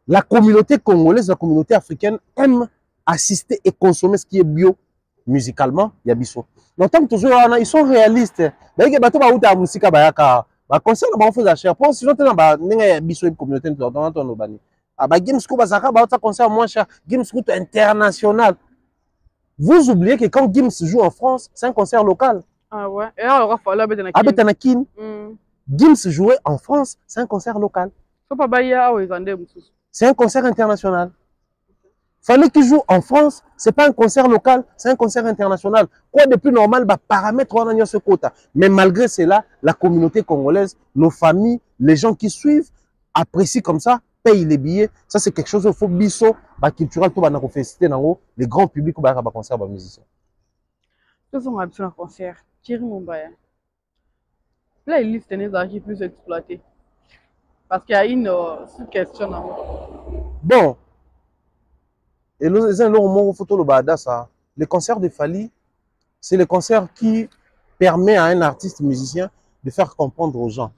La communauté congolaise, la communauté africaine aime assister et consommer ce qui est bio musicalement, il y a biso. Longtemps toujours ils sont réalistes. Bah que bato ba uta musika ba yaka ba concert ba on fait cher. Pour sinon tena ba ninga biso une communauté dans ton bani. Ah bah Gims Kou Bazaka, bah autre concert moins cher. Gims Kou international. Vous oubliez que quand Gims joue en France, c'est un concert local.
Ah ouais. Et alors il fallait Betanakin.
À Betanakin. Gims jouait en France, c'est un concert local. C'est un concert international. Fallait qu'il joue en France, c'est pas un concert local, c'est un concert international. Quoi de plus normal, bah paramètres on a ce quota. Mais malgré cela, la communauté congolaise, nos familles, les gens qui suivent apprécient comme ça. Paye les billets, ça c'est quelque chose il faut biso ba culturel tout ba na féliciter nango les grands publics ba ba concert ba musiciens.
Tous ont habitué un concert. Thierry Mumbaya. Là il liste des archives plus exploitées. Parce qu'il y a une question là.
Bon. Et le photo le bada ça. Les concerts de Fali, c'est le concert qui permet à un artiste musicien de faire comprendre aux gens.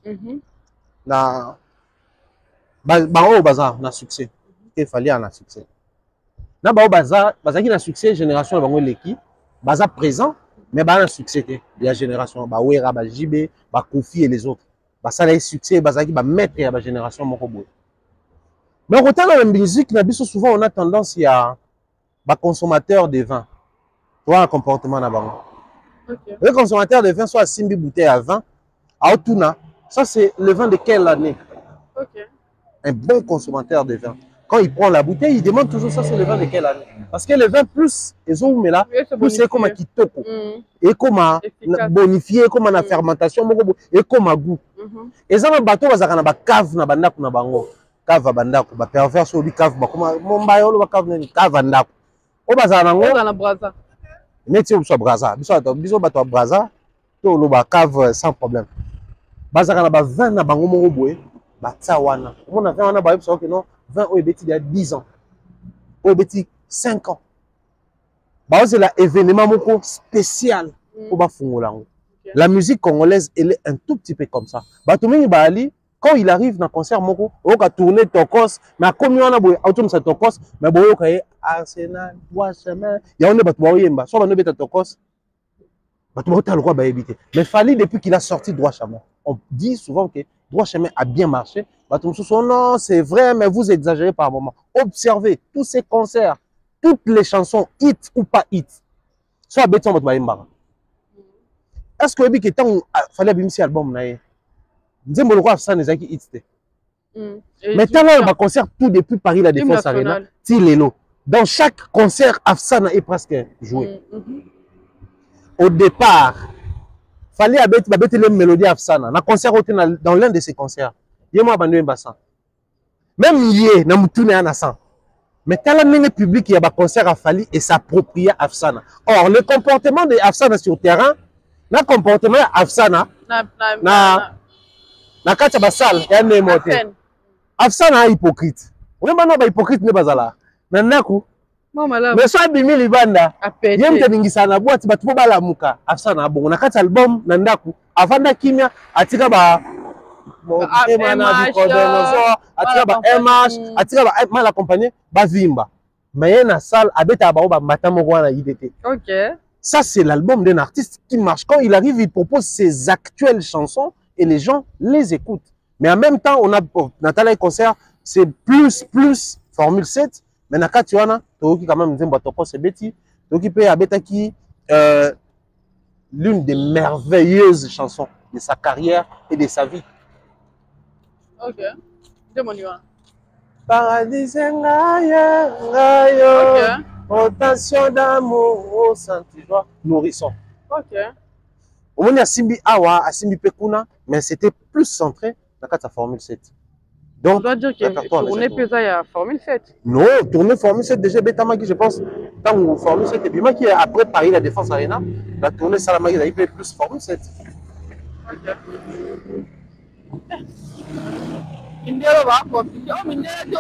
Bao Bazar na succès. Il fallait un succès. Na Bao Bazar qui na succès génération bango leki, Bazar présent mais ba na succès la génération ba Wera ba JB, ba Kofi et les autres. Ba ça la succès Bazar qui ba mettre à la génération moko boy. Mais autant dans la musique na biso souvent on a tendance à ba consommateur de vin. Toi un comportement na bango. Le consommateur de vin soit simbi bouteille à vin, à Otuna, ça c'est le vin de quelle année? Un bon consommateur de vin. Quand il prend la bouteille, il demande toujours ça, c'est le vin de quelle année? Parce que le vin, plus ils ont mais là, plus c'est comme un kitoko. Et comme un bonifié, comme une fermentation, et comme un goût. Et ça, le bateau, ça a un cave, na bandaku na bango. Cave bandaku, ba pervers sur lui cave, comme mon bayo, le cave bandaku. Au bazar nango. Dans la braza. Métier soit braza. Biso bateau braza, to le cave sans problème. Bazar na ba vin na bango mo boye. Batsawana. On a fait un abayou sur que non, 20 ans, il y a 10 ans. Ou 5 ans. C'est l'événement spécial pour Bafungolango. La musique congolaise, elle est un tout petit peu comme ça. Batumini Bali, quand il arrive dans le concert, Moko, on a tourné Tokos, mais comme on a autour de Tokos, mais bon, on a Arsenal, Douacement, il y a un Batouaouyemba, soit on a Tokos, Batouaouyemba le roi Baébité. Mais Fali, depuis qu'il a sorti Douacement, on dit souvent que Droit chemin a bien marché. Non, c'est vrai, mais vous exagérez par moment. Observez tous ces concerts, toutes les chansons, hit ou pas hit. Soit béton votre baïmbara. Est-ce que vous avez fallait abîmer cet album naïe? Nous avons le droit de ça, nous hit. Maintenant, on va concert tout depuis Paris, la Défense Arena, Tilelo. Dans chaque concert, Afsana est presque joué. Au départ, fallait abeti les mélodies Afsana. Na concert dans l'un de ses concerts. Yema bandu mbasa. Même yé na mutune anasan. Mais quand le public y a un concert à Fali et s'approprie Afsana. Or le comportement de Afsana sur le terrain, le comportement Afsana na kacha basal ya nemote. Afsana est hypocrite. On est pas hypocrite ne bazala. Nanaku. Mais soit bimi libanda. Yem te ningisa na boîte batu bala muka. Afsana bon na kacha album nandaku. Avanda kimia atika ba atika ba MH atika ba mal accompagné ba vimba. Mais na salle abeta ba ba matamo wana IDT.
OK.
Ça c'est l'album d'un artiste qui marche quand il arrive, il propose ses actuelles chansons et les gens les écoutent. Mais en même temps, on a Nathalie concert, c'est plus Formule 7, mais na katuana, toki quand même nzemba toko c'est Betty, toki pe abeta qui l'une des merveilleuses chansons de sa carrière et de sa vie.
OK. Demande-moi.
Paradis ngayo. Attention d'amour, oh santi joie, nourrisson.
OK.
On a Simbi Awa, à Simbi Pekuna, mais c'était plus centré dans la Formule 7. Donc,
on doit dire que tourner Pesa à Formule 7.
Non, tourner Formule 7 déjà Betamaki, je pense, tant que Formule 7 et bien qui après Paris la Défense Arena, la tournée Salamaki, il paye plus Formule 7.
OK. Indelo va compliqué. Oh, Mindelo.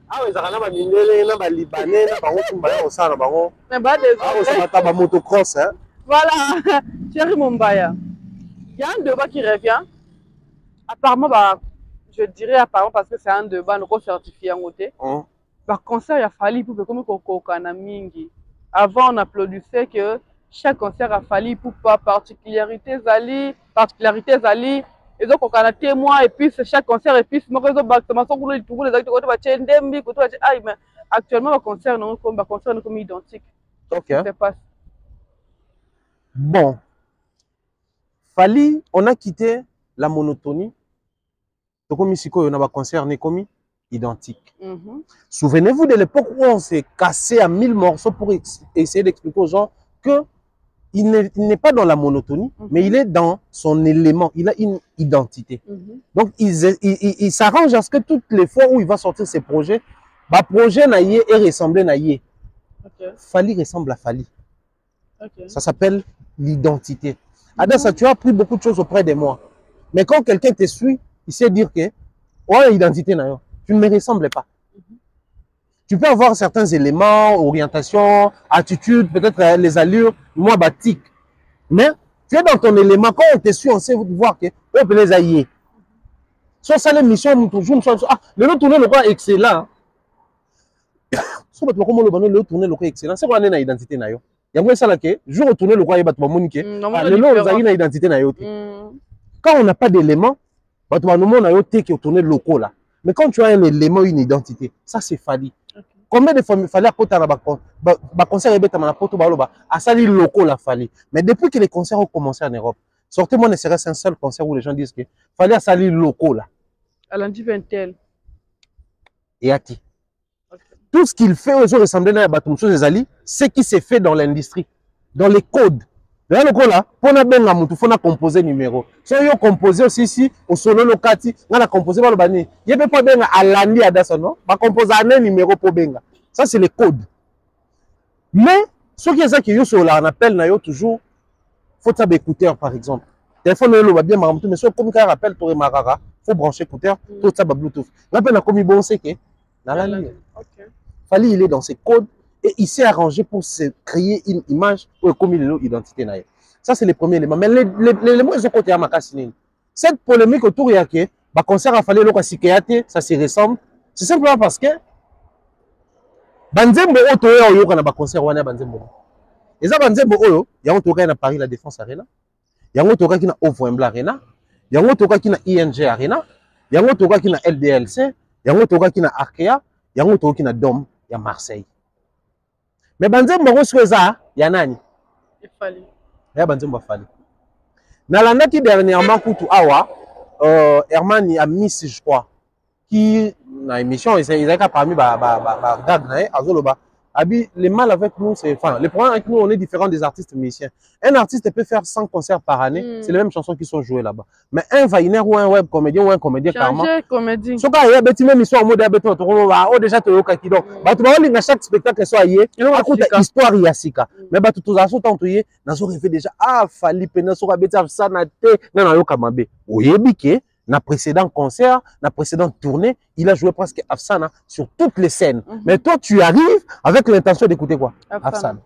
Ah oui, ça va mindele na ba libanais na bango tumbaya osana bango.
Mais ba des
ah ça va ta motocross hein.
Voilà, Thierry Mumbaya. Il y a un débat qui revient. Apparemment bah je dirais apparemment parce que c'est un débat non certifié en côté. Par concert il a fallu pour comme kokana mingi. Avant on applaudissait que chaque concert a fallu pour pas particularités ali et donc on a témoin et puis chaque concert et puis moi réseau bâtiment sont pour les tout les acteurs côté ba ndembi côté ah mais actuellement le concert non comme identique.
OK.
C'est pas
bon. Fali on a quitté la monotonie. Donc comme ici on a un concert né comme identique. Souvenez-vous de l'époque où on s'est cassé à 1000 morceaux pour essayer d'expliquer aux gens que il n'est pas dans la monotonie, mais il est dans son élément. Il a une identité. Donc, il s'arrange à ce que toutes les fois où il va sortir ses projets, le projet naïe est ressemblé naïe. Fali ressemble à Fali. Ça s'appelle l'identité. Adassa, tu as appris beaucoup de choses auprès de moi. Mais quand quelqu'un te suit, il sait dire que oh, l'identité naïe, tu ne me ressembles pas. Tu peux avoir certains éléments, orientation, attitude, peut-être les allures, moi, batik. Mais tu es dans ton élément. Quand on te suit, on sait voir que on peut les aïer. Soit ça, les missions, toujours, ah, le tourner le quoi excellent. Soit le tourner le quoi excellent. C'est quoi l'identité naïo? Il y a ça là que, jour tourner le quoi, il va te monique. Le nom, vous avez une identité naïo. Quand on n'a pas d'élément, bah, tu vas nous montrer que tourner le loco là. Mais quand tu as un élément, une identité, ça c'est Fali. Combien de fois il fallait apporter un concert et bêtement apporter à sali locaux la Fali. Mais depuis que les concerts ont commencé en Europe, sortez-moi ne serait-ce un seul concert où les gens disent que fallait à sali locaux là.
À l'Andy Ventel.
Et à qui? Tout ce qu'il fait aux gens ressembler à Batumso des Ali, c'est qui s'est fait dans l'industrie, dans les codes. Dans le cas là, pour na benga mutu, faut na composer numéro. Si on compose aussi ici, au solo lokati, on a composé par le bani. Il n'y a pas benga à l'année à Dasson, non? On compose un numéro pour benga. Ça c'est les codes. Mais ce qui est ça qui est sur là, on appelle nayo toujours, faut taper écouteur par exemple. Téléphone le va bien maramtu, mais si comme quand rappelle pour marara, faut brancher écouteur, tout ça Bluetooth. Rappelle na comme bon c'est que dans la ligne. Fali il est dans ses codes. Et il s'est arrangé pour se créer une image pour comme il est l'identité. Ça, c'est le premier élément. Mais l'élément, ils ont côté à Makassine. Cette polémique autour, il y a que, bah, concert a fallu le Sikeyate, ça se ressemble. C'est simplement parce que, Banzembo Oto, il y a un concert ou un Banzembo. Et ça, Banzembo Oyo, il y a un tour à Paris, la Défense Arena. Il y a un tour qui est au Wembley Arena. Il y a un tour qui est ING Arena. Il y a un tour qui est LDLC. Il y a un tour qui est Arkea. Il y a un tour qui est Dom. Il y a Marseille. Mais Banzembo Rosweza, il y a nani?
Il fallait.
Il y a Banzembo Fali. Dans la dernièrement, Koutou Awa, Herman a Miss, je crois. qui na émission ils ont parmi gag azoloba abi le mal avec nous c'est enfin le problème avec nous on est différent des artistes musiciens. Un artiste peut faire 100 concerts par année, c'est les mêmes chansons qui sont jouées là-bas. Mais un vainer ou un web comédien ou un comédien carrément
comédie
so ka ya beti même histoire mode ya beto to o déjà to yoka kido ba to ba linga chaque spectacle soit yé akuta histoire ya sika mais ba to za so tanto yé nazo rêver déjà fali pena so ka beti ça na te na yoka mabe oyebi ke na précédent concert, na précédente tournée, il a joué presque Afsana sur toutes les scènes. Mais toi, tu arrives avec l'intention d'écouter quoi? Afsana.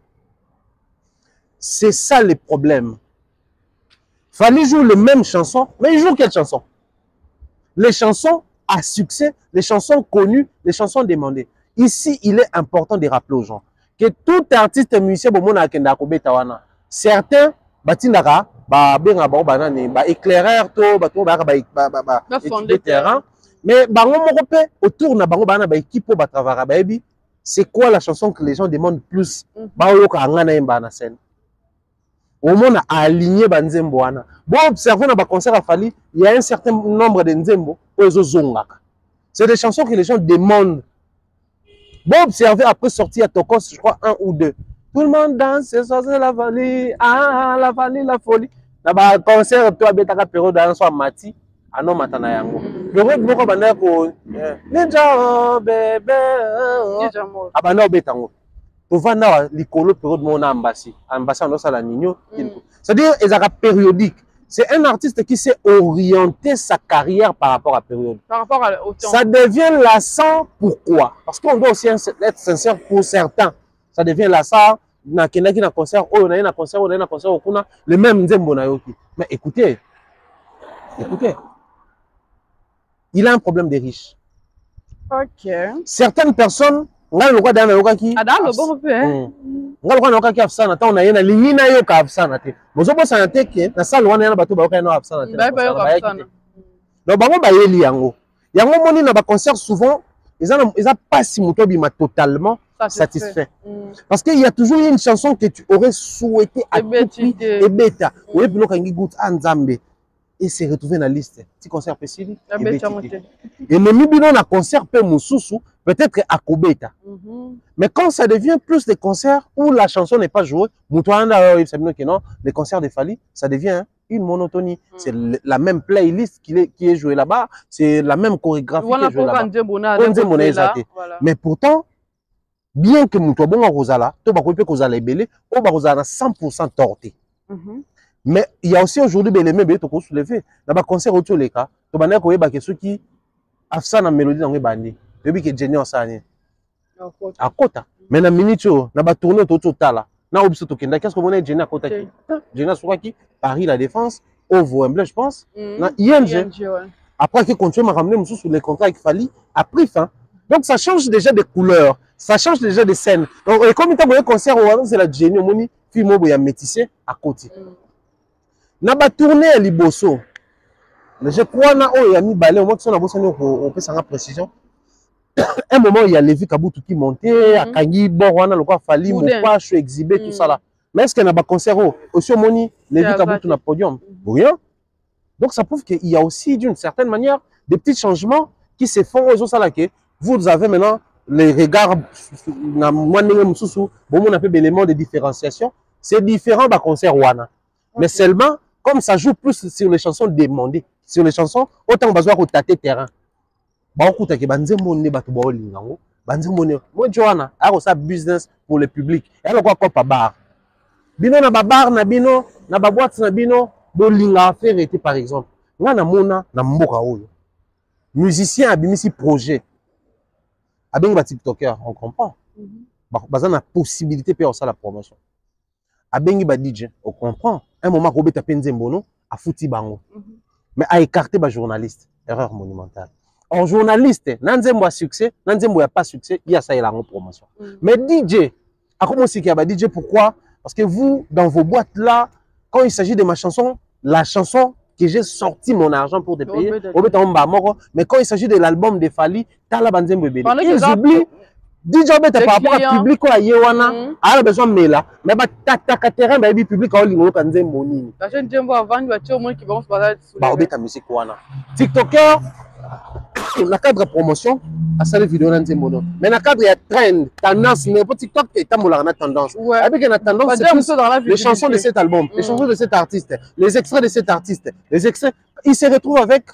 C'est ça le problème. Fallait jouer les mêmes chansons, mais il joue quelle chanson? Les chansons à succès, les chansons connues, les chansons demandées. Ici, il est important de rappeler aux gens que tout artiste musicien, certains, batindaka, éclaireur terrain mais autour na bango bana ba équipe po batravara baebi c'est quoi la chanson que les gens demandent plus baoyoka anga na yemba na scène au monde a aligné banzembo wana bon observer na ba concert a Fally il y a un certain nombre de nzembo ozo zongaka c'est des chansons que les gens demandent bon observer après sortir à Tokos je crois 1 ou 2 tout le monde danse c'est la Fally la Fally la folie na ba concert to abetaka période dans so mati ano matana yango période moko banda ko ninja bébé abana obetango to vanda likolo période mona ambassy no sala ninyo c'est-à-dire ezaka périodique. C'est un artiste qui sait orienter sa carrière par rapport à période.
Par rapport au temps.
Ça devient lassant. Pourquoi? Parce qu'on doit aussi être sincère pour certains. Ça devient lassant. Na kenaki na concert, oh na na concert, na concert, okuna le même nzembo na yoki. Mais écoutez, il a un problème des riches.
Ok.
Certaines personnes, ngal lokwa dana lokaki.
Ada lo bon peu hein.
Ngal lokwa lokaki afsana ta ona yena lingi na yo ka afsana te. Bozo bosa na teke na salle wana na bato ba okana afsana te.
Ba yo ka afsana.
Donc bango ba yeli yango. Yango moni na ba concert souvent, ils ont pas si moto bima totalement satisfait. Parce qu'il y a toujours une chanson que tu aurais souhaité à tout prix et bêta. Oui, puis l'autre qui goûte Nzambe et s'est retrouvé dans la liste. Petit concert possible. Et le mibino na concert pe mususu peut-être à Kobeta. Mais quand ça devient plus des concerts où la chanson n'est pas jouée, les concerts de Fally, ça devient une monotonie. C'est la même playlist qui est jouée là-bas, c'est la même chorégraphie qui est jouée là-bas. Mais pourtant, bien que nous soyons Rosala, tout va couper Rosala et Belé, on va Rosala 100% torté. Mais il y a aussi aujourd'hui les mêmes to soulever. Dans le concert autour les cas, to bana ko yeba ke ceux qui afsa na mélodie dans bandi. Depuis que Jenny osani. À Kota. Mais na minute na ba tourner autour tala. Na obso to kenda qu'est-ce que on est Jenny à Kota qui? Jenny soit qui Paris la Défense, au Wembley je pense. Na ING. Après qui continue à ramener sous les contrats avec Fally a pris fin. Donc ça change déjà de couleurs, ça change déjà de scènes. Donc comme tu as un concert au c'est la Jenny Moni, puis moi il métissé à côté. Na ba tourner à Liboso. Je crois na o ya mi balé au moins que ça na bossa on peut sans précision. Un moment il y a Lévi Kabutu qui montait à Kangi Borwana le quoi Fally mon pache exhibé tout ça là. Mais est-ce qu'il y a un concert aussi au Moni Lévi Kabutu na podium? Rien. Donc ça prouve qu'il y a aussi d'une certaine manière des petits changements qui se font aux autres là que vous avez maintenant les regards, on a fait des éléments de différenciation. C'est différent d'un concert Wana. Mais seulement, comme ça joue plus sur les chansons demandées, sur les chansons, autant on va jouer au tâter terrain. Moi, ça business pour le public. Et alors, quoi, pas bar. Bino na bar, na bino, na boîte, na bino, bolinga faire été par exemple. Na mona, na mboka oyo. Musicien a bimisi projet. Avec les TikTokers, on comprend. Parce qu'on a la possibilité de faire ça la promotion. Avec les DJ, on comprend. Un moment, on a fait un à fouti bango. Mais à écarter les journalistes, erreur monumentale. En journaliste, nanzembo a succès, nanzembo a pas succès, il y a ça et la promotion. Mais DJ, à comment c'est qu'il y a DJ? Pourquoi? Parce que vous, dans vos boîtes là, quand il s'agit de ma chanson, la chanson que j'ai sorti mon argent pour te payer, mais quand il s'agit de l'album de Fally, t'as la banzembo bébé. Ils oublient, DJ par rapport au public, il a besoin de là. Mais ta terrain, le public a besoin de nzembo nini.
La chaîne Jembo avant, il y a des gens qui vont se passer.
Bah, musique wana. TikToker, na cadre promotion asali vidéo na nzembo mais na cadre ya trend tendance mais pour TikTok etambolaka na tendance avec la tendance c'est plus les chansons de cet album les chansons de cet artiste les extraits de cet artiste les extraits il se retrouve avec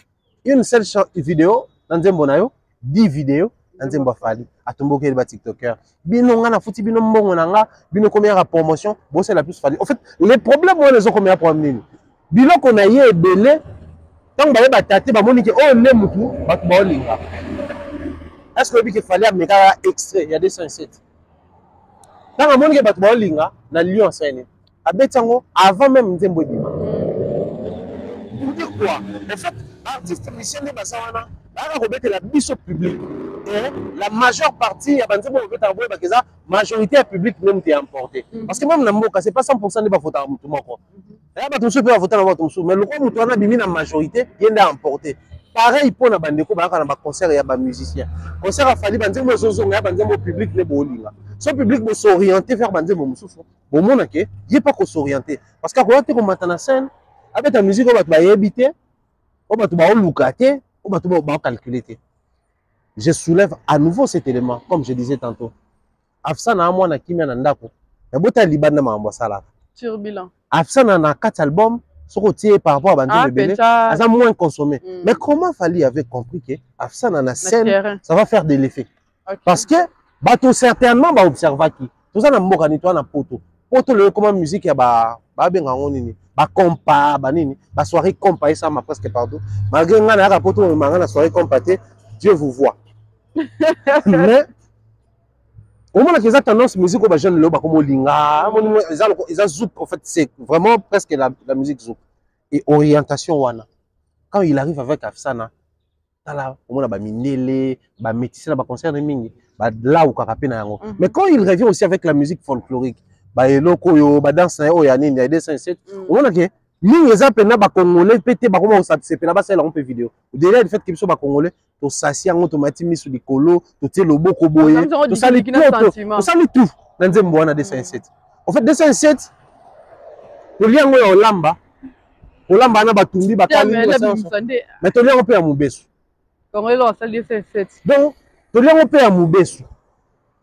une seule vidéo na nzembo na yo 10 vidéos na nzembo Fally atombokeli ba tiktoker bino nga na futi bino mbongo na nga bino combien ya promotion bon c'est la plus Fally en fait les problèmes on les ont combien problème nini biloko na ye ebele tant que ba tate ba moni ke oh ne mutu ba ba olinga est-ce que il fallait amener un extrait il y a 207 tant que moni ke ba ba olinga na lion scène abetango avant même nzembo bima pour dire quoi en fait artiste musicien de basawana ba ko betela biso public et la majeure partie ya banzembo ko betala boye bakeza majorité public même qui est emporté parce que même na mboka c'est pas 100% de ba fota mutu moko. Mais le coup où bimi la majorité, il y a emporté. Pareil pour na bandeko ba na concert ya ba musicien. Concert a fallu banzembo zozo ya banzembo public ne bolinga. So public bo s'orienter vers banzembo mususu. Bon mona ke, il pas ko s'orienter parce que quand tu commences na scène avec ta musique on va te habiter, on va te ba lukater, on va te ba calculer. Je soulève à nouveau cet élément comme je disais tantôt. Afsa na moi na kimia na ndako. Ya bota libanda mambo sala.
Turbulent.
Afsa na 4 albums, ce côté par rapport à Banzembo Bébé, ça a moins consommé. Mais comment Fally avait compris que Afsa na scène, ça va faire de l'effet. Parce que, bateau certainement va observer qui. Tout ça na mboka ni toi na poto. Poto le comment musique ya ba benga nini, ba compa, ba nini, ba soirée compa et ça m'a presque pardon. Malgré nga na poto manga na soirée compa, Dieu vous voit. Mais au moment qu'ils ont tendance musique au jeune là comme linga ils ont zouk en fait c'est vraiment presque la musique zouk et orientation wana quand il arrive avec Afsana tala au moment ba minele ba métissé ba concert mingi ba là ou kakape na yango mais quand il revient aussi avec la musique folklorique ba eloko yo ba danse na yo ya nini ya 207 au moment que mingi exemple na ba congolais pété ba comment on s'appelle là ba c'est là on peut vidéo déjà le fait que biso ba congolais to sasi yango to mati misu likolo to tie loboko boye to sali tout na nzembo wana 207 en fait 207 to liango ya olamba na batumbi bakali mais to liango pe ya mubesu
congolais on sali 207
donc to liango pe ya mubesu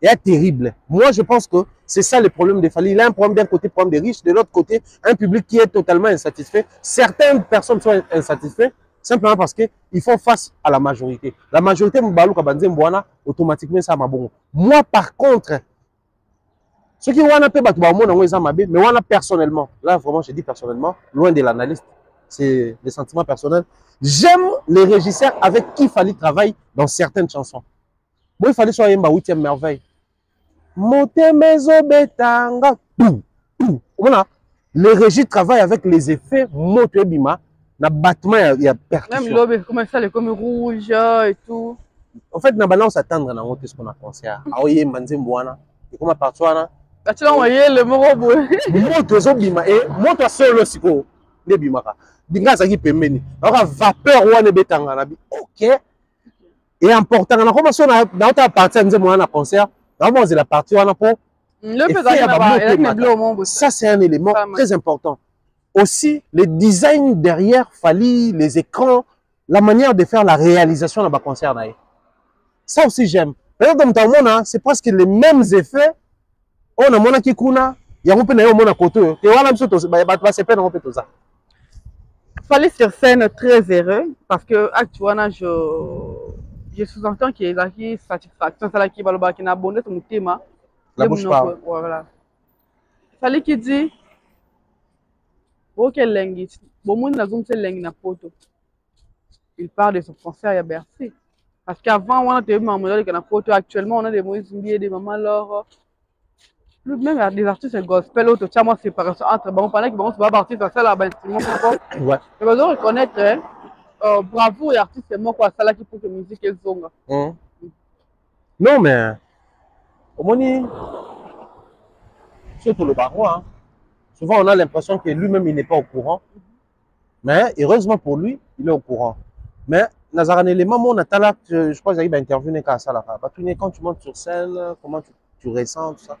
est terrible. Moi je pense que c'est ça le problème de Fally. Il a un problème d'un côté, problème des riches, de l'autre côté un public qui est totalement insatisfait. Certaines personnes sont insatisfaites simplement parce qu'ils font face à la majorité. La majorité, automatiquement, ça m'a bon. Moi, par contre, ceux qui ont un peu mais on a personnellement, là vraiment, je dis personnellement, loin de l'analyste, c'est des sentiments personnels. J'aime les régisseurs avec qui Fally travaille dans certaines chansons. Moi, il fallait soit une 8e merveille. Les régies travaillent avec les effets Motebima. Na battement il y a percussion.
Même l'obé comme ça les comme rouge et tout.
En fait na balance attendre na ngote ce qu'on a concert. Aoye manzembo wana. Et comme partout wana.
Tu l'as envoyé le morobo.
Moto zo bima et moto solo siko ne bimaka. Binga zaki pembeni. Alors vapeur wana betanga na bi. OK. Et important na comme ça na ta partie nzembo wana concert. Vraiment c'est la partie wana pour ça c'est un élément très important. Aussi, le design derrière Fally, les écrans, la manière de faire la réalisation dans le concert. Ça aussi, j'aime. C'est presque les mêmes effets. On a mon qui kuna, il y a un peu de mon côté. Et on a ça.
Fally sur scène très heureux parce que actuellement je sous-entends qu'il y a une satisfaction, c'est là qui va le bas qui n'a bonné son thème.
La bouche parle.
Voilà. Fally qui dit ok lengi bon monde na zomse lengi na poto il parle de son concert à Bercy parce qu'avant on a des mamans na poto actuellement on a des Moïse Mbié des mamans alors même des artistes gospel auto chama séparation entre bon pendant que bon se va partir dans ça là ben ouais je veux reconnaître bravo et artiste moi quoi ça là qui pour que musique est zonga
non mais au moni surtout le baron hein. Souvent, on a l'impression que lui-même, il n'est pas au courant. Mais heureusement pour lui, il est au courant. Mais, Nazaran élément, moi, je crois qu'il va intervenir quand ça là. Quand tu montes sur scène, comment tu ressens, tout ça.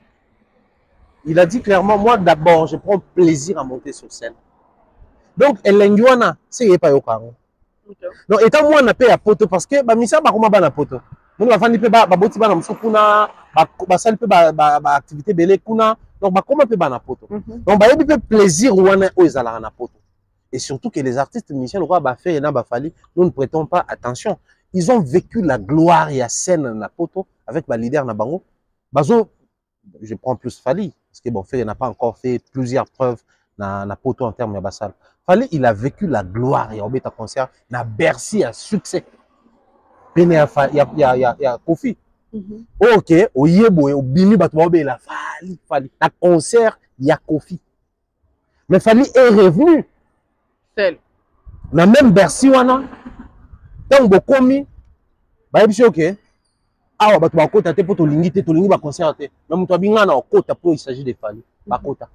Il a dit clairement, moi, d'abord, je prends plaisir à monter sur scène. Donc, Elenguana, c'est pas au courant. Donc étant moi na pe ya poto parce que ba misa ba koma ba na poto. Donc ba fandi pe ba boti ba na musu kuna ba sali pe ba activité belé kuna donc ba koma pe ba na poto. Donc ba yebi pe plaisir wana o ezala na poto. Et surtout que les artistes musiciens le roi ba fait na ba fali nous ne prêtons pas attention. Ils ont vécu la gloire et la scène na poto avec ba leader na bango. Bazo je prends plus Fali parce que bon fait n'a pas encore fait plusieurs preuves na poto en termes de bassal. Fali il a vécu la gloire et au bêta concert na Bercy à succès. Il y a Kofi. Ok, au yebo au bimi batouabe la Fali na concert il y a Kofi. Mais Fali est revenu.
Seul.
Na même Bercy wana tant bokomi ba yebi ok. Ah bah tu vas côté pour tolingi ba concert mais mon toi binga na côté pour il s'agit de Fali ba côté.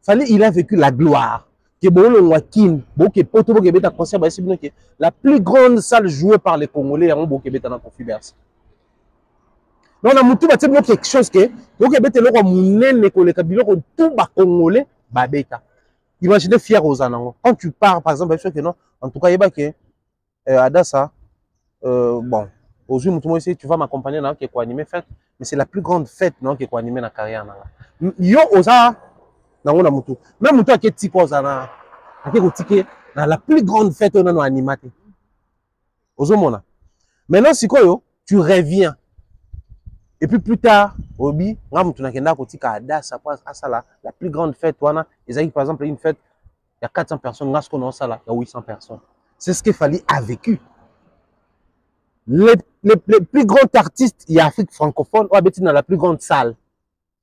Fali il a vécu la gloire. Que bon wakin, bon que poto bon que beta concert ba sibino que la plus grande salle jouée par les Congolais en bon que beta na Kofi Bercy. Donc na mutu ba teblo quelque chose que bon que beta le ko munene ko le kabilo ko tout ba Congolais ba beta. Imaginez fier aux anango. Quand tu pars par exemple sûr que non en tout cas yeba que Adassa bon aujourd'hui, tu vas m'accompagner dans qui est animé fête, mais c'est la plus grande fête non qui est animée dans carrière yo oza na ngona mutu même mutu qui est quoi ça na qui na la plus grande fête on a animaté ozomona maintenant sikoyo tu reviens et puis plus tard obi nga mutu na kenda ko tika Adassa pour asala la plus grande fête wana ezaki par exemple une fête il y a 400 personnes ngas qu'on a sala il y a 800 personnes c'est ce que Fali a vécu. Les plus grands artistes il y a Afrique francophone ou habiter dans la plus grande salle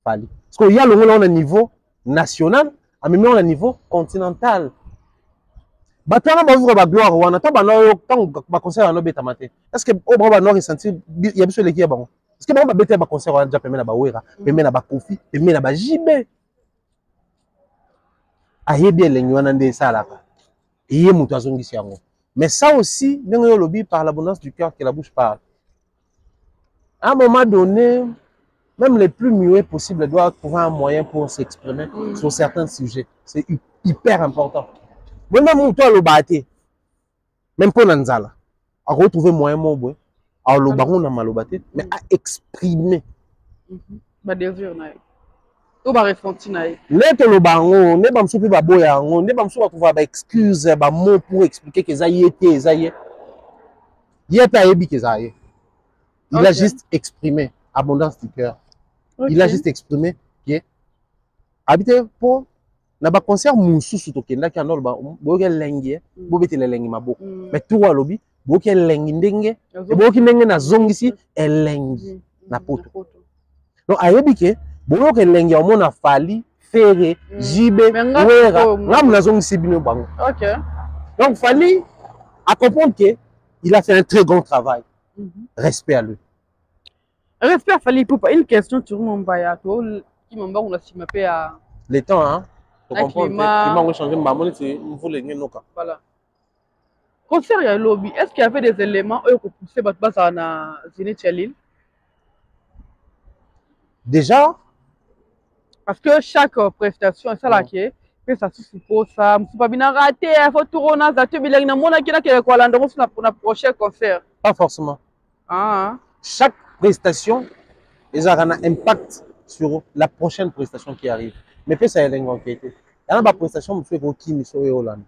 Fali parce qu'il y a le on a niveau national mais même on a niveau continental batana ba vivre ba gloire wana ta ba no tant ba concert no beta maté est-ce que au baba no ressentir il y a biso leki ya bango est-ce que ba beta ba concert wana ja pemena ba wera pemena ba Kofi pemena ba jibe ayebi elengi wana nde salaka iye mutu azongisi yango. Mais ça aussi, par l'abondance du cœur que la bouche parle. À un moment donné, même les plus muets possibles doivent trouver un moyen pour s'exprimer sur certains sujets. C'est hyper important. Même toi, le bâté, même pour Nanzala, à retrouver moyen mon boy, à le baron n'a mal bâté, mais à exprimer.
Ba désir naï. Ou ba ressenti naï.
Net le baron, ne bam soupi ba boya, ne bam soupi ba trouver ba excuse, ba mot pour expliquer que ça y était, ça y est. Il a juste exprimé abondance du cœur. Il a juste exprimé que habiter pour na ba concert mususu to kenda ki anol ba boke lengi bo bete lengi maboko mais tout wa lobi boke lengi ndenge e boke ndenge na zongisi elengi na poto. Donc ayebi ke boke lengi o mona Fali Ferré Jibe Wera ngam na zongisi bino bango.
OK.
Donc Fali à comprendre que il a fait un très grand travail. Respect à lui.
Respect à Fali Ipupa. Une question sur mon baya to qui m'en on a si mapé à
les temps hein. Pour comprendre que changer ma monnaie c'est vous les noka.
Voilà. Concert ya lobby, est-ce qu'il y avait des éléments eux pour pousser votre base na Zénith Chalil?
Déjà
parce que chaque prestation ça là qui que ça se suppose ça, c'est pas bien raté, il faut tourner ça tu bilingue na mona qui na que quoi là pour na prochain concert.
Pas forcément. Chaque prestation ils ont un impact sur la prochaine prestation qui arrive. Mais puis ça y a l'enquête. Il y a une prestation qui fait qui sur Hollande.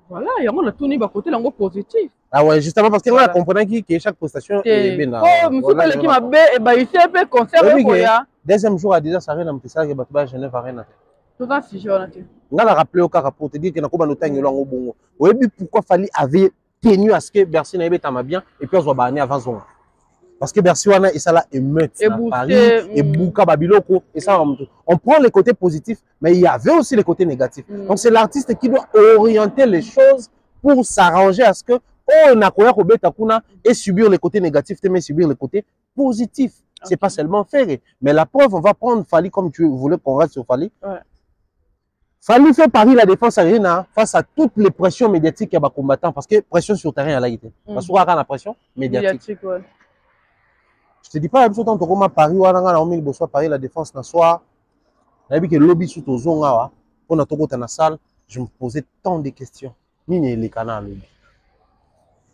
Voilà, il y a un tourné à côté l'angle positif.
Ah ouais, justement parce que là on comprend que chaque prestation est bien.
Oh, monsieur qui m'a bé et bah il fait peu concert quoi ya.
Deuxième jour à 10h ça rien à ça que ba Genève rien.
Tout ça si j'en ai.
On a rappelé au cas pour te dire que na ko ba notangi longo bongo. Oui, pourquoi Fali avait tenu à ce que Bercy n'ait pas bien et puis on va banner avant son. Parce que Bercy wana et ça là émeute à Paris et Bouka Babiloko et ça on prend les côtés positifs mais il y avait aussi les côtés négatifs. Donc c'est l'artiste qui doit orienter les choses pour s'arranger à ce que on a koya ko beta kuna et subir les côtés négatifs mais subir les côtés positifs. C'est pas seulement faire mais la preuve on va prendre Fali comme tu voulais qu'on reste sur Fali. Fali fait Paris la défense arena face à toutes les pressions médiatiques qu'il y a combattants parce que pression sur terrain à la été. Parce qu'on a la pression médiatique. Je te dis pas, même si on a Paris, on a Paris, la défense, na soir. Il y a que le lobby sous ton zone, on a tout dans la salle. Je me posais tant de questions. nini les canaux.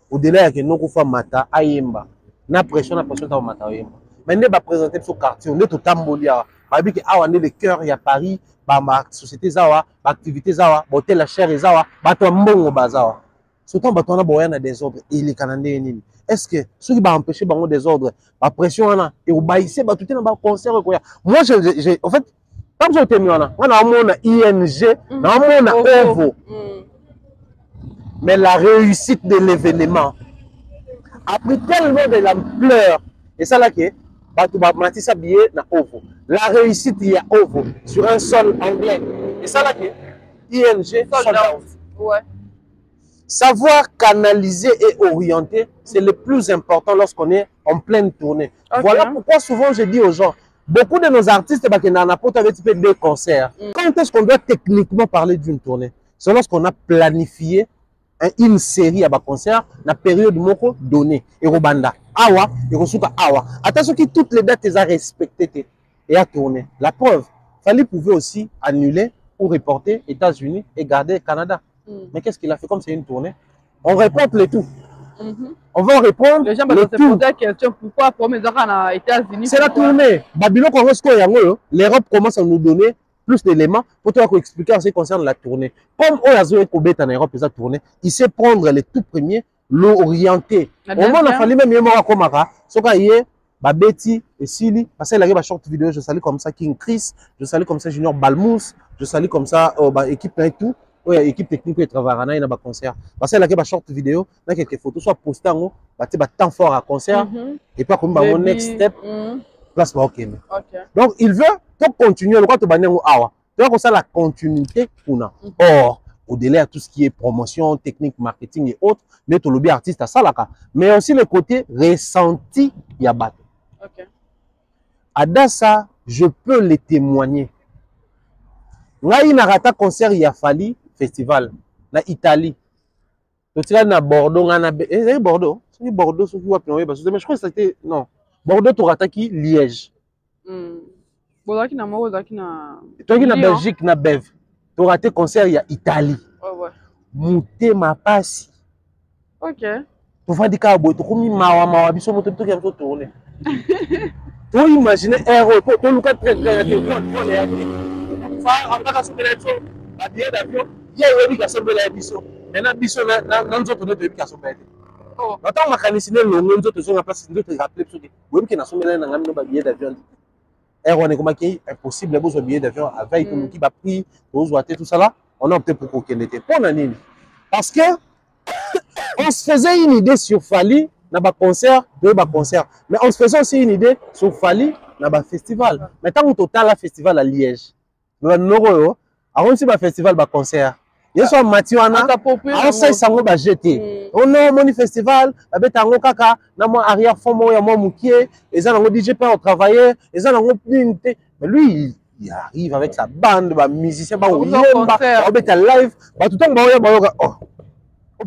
Au-delà de nos fois mata ayemba na pression ta mata ayemba. Maintenant ba présenter ce quartier on est tout tambolia. Ba bi que awa le cœur ya Paris, ba société zawa, ba activité zawa, ba hôtel la chère zawa, ba to mbongo bazawa. Surtout ba to na boya na désordre et les canadiens nini. Est-ce que ceux qui va empêcher bango désordre, ba pression wana et au baïsé ba tout na ba concert quoi. Moi j'ai en fait comme je t'ai mis on a ING, na on a OVO. Mais la réussite de l'événement a pris tellement de l'ampleur. Et ça là que Matissa billet na OVO. La réussite il y a OVO sur un sol anglais. Et ça là que ING sold out.
Ouais.
Savoir canaliser et orienter, c'est le plus important lorsqu'on est en pleine tournée. Okay. Voilà pourquoi souvent je dis aux gens, beaucoup de nos artistes avec des concerts. Quand est-ce qu'on doit techniquement parler d'une tournée? C'est lorsqu'on a planifié une série à bas concert na période moko donnée et robanda awa et rosuka awa attention que toutes les dates sont respectées et à tourner. La preuve, fallait pouvoir aussi annuler ou reporter États-Unis et garder Canada. Mais qu'est-ce qu'il a fait comme c'est une tournée? On reporte le tout. On va répondre
les gens vont se poser la question pourquoi pour mes enfants aux États-Unis.
C'est la tournée. Babylone l'Europe commence à nous donner plus d'éléments pour te expliquer en ce qui concerne la tournée. Comme Oyazo Kobet en Europe, ils ont tourné, il sait prendre les tout premiers, l'orienter. Au moment où il a fallu même Yemora Komara, ce qu'il y a, Betty et Silly, parce qu'il arrive à short vidéo, je salue comme ça King Chris, je salue comme ça Junior Balmous, je salue comme ça équipe et tout, équipe technique qui travaille dans un concert. Parce qu'il arrive à short vidéo, il y a quelques photos, soit postées en temps fort à concert, et pas comme mon next step. Place pas ok. Donc il veut continuer le droit de awa. Donc ça la continuité kuna. Or au-delà de tout ce qui est promotion, technique, marketing et autres, mais tout le bien artiste à ça là. Mais aussi le côté ressenti ya bato. OK. Adassa, je peux le témoigner. Ngai na rata concert ya Fali festival na Italie. Tu na Bordeaux na Bordeaux. C'est Bordeaux ce qui va mais je crois que c'était non. Bordeaux tu rates qui Liège.
Bordeaux qui na Bordeaux qui na.
Toi qui na Belgique na Bev. Tu raté concert il y a Italie.
Ouais.
Monter ma passe.
OK.
Tu vas dire que tu comme mawa biso moto to qui va tourner. Tu imagines héros pour le cas très pour les amis. Ça en cas de l'élection, la billet d'avion, il y a eu qui a sauvé la biso. Maintenant biso na nzoto de qui a sauvé. Attends, ma canicine longue, nous autres, on place nous te rappeler parce que oui, qui n'a sommet là, n'a pas billet d'avion. Et on est comme qui impossible de billet d'avion avec tout qui va pris, aux ouatés tout ça là, on a opté pour qu'on n'était pas en année. Parce que on se faisait une idée sur Fali, n'a pas concert, concert, mais on se faisait aussi une idée sur Fali, n'a pas festival. Maintenant au total la festival à Liège, nous avons avant si pas festival, pas concert. Il y a Mathieu Anna, on sait ça va jeter. On a un festival, avec un kaka, na moi arrière fond moi moi moukier, et ça on DJ pas travailler, et ça on mais lui il arrive avec sa bande, ba musicien ba oyemba, ba live, ba tout temps ba oh.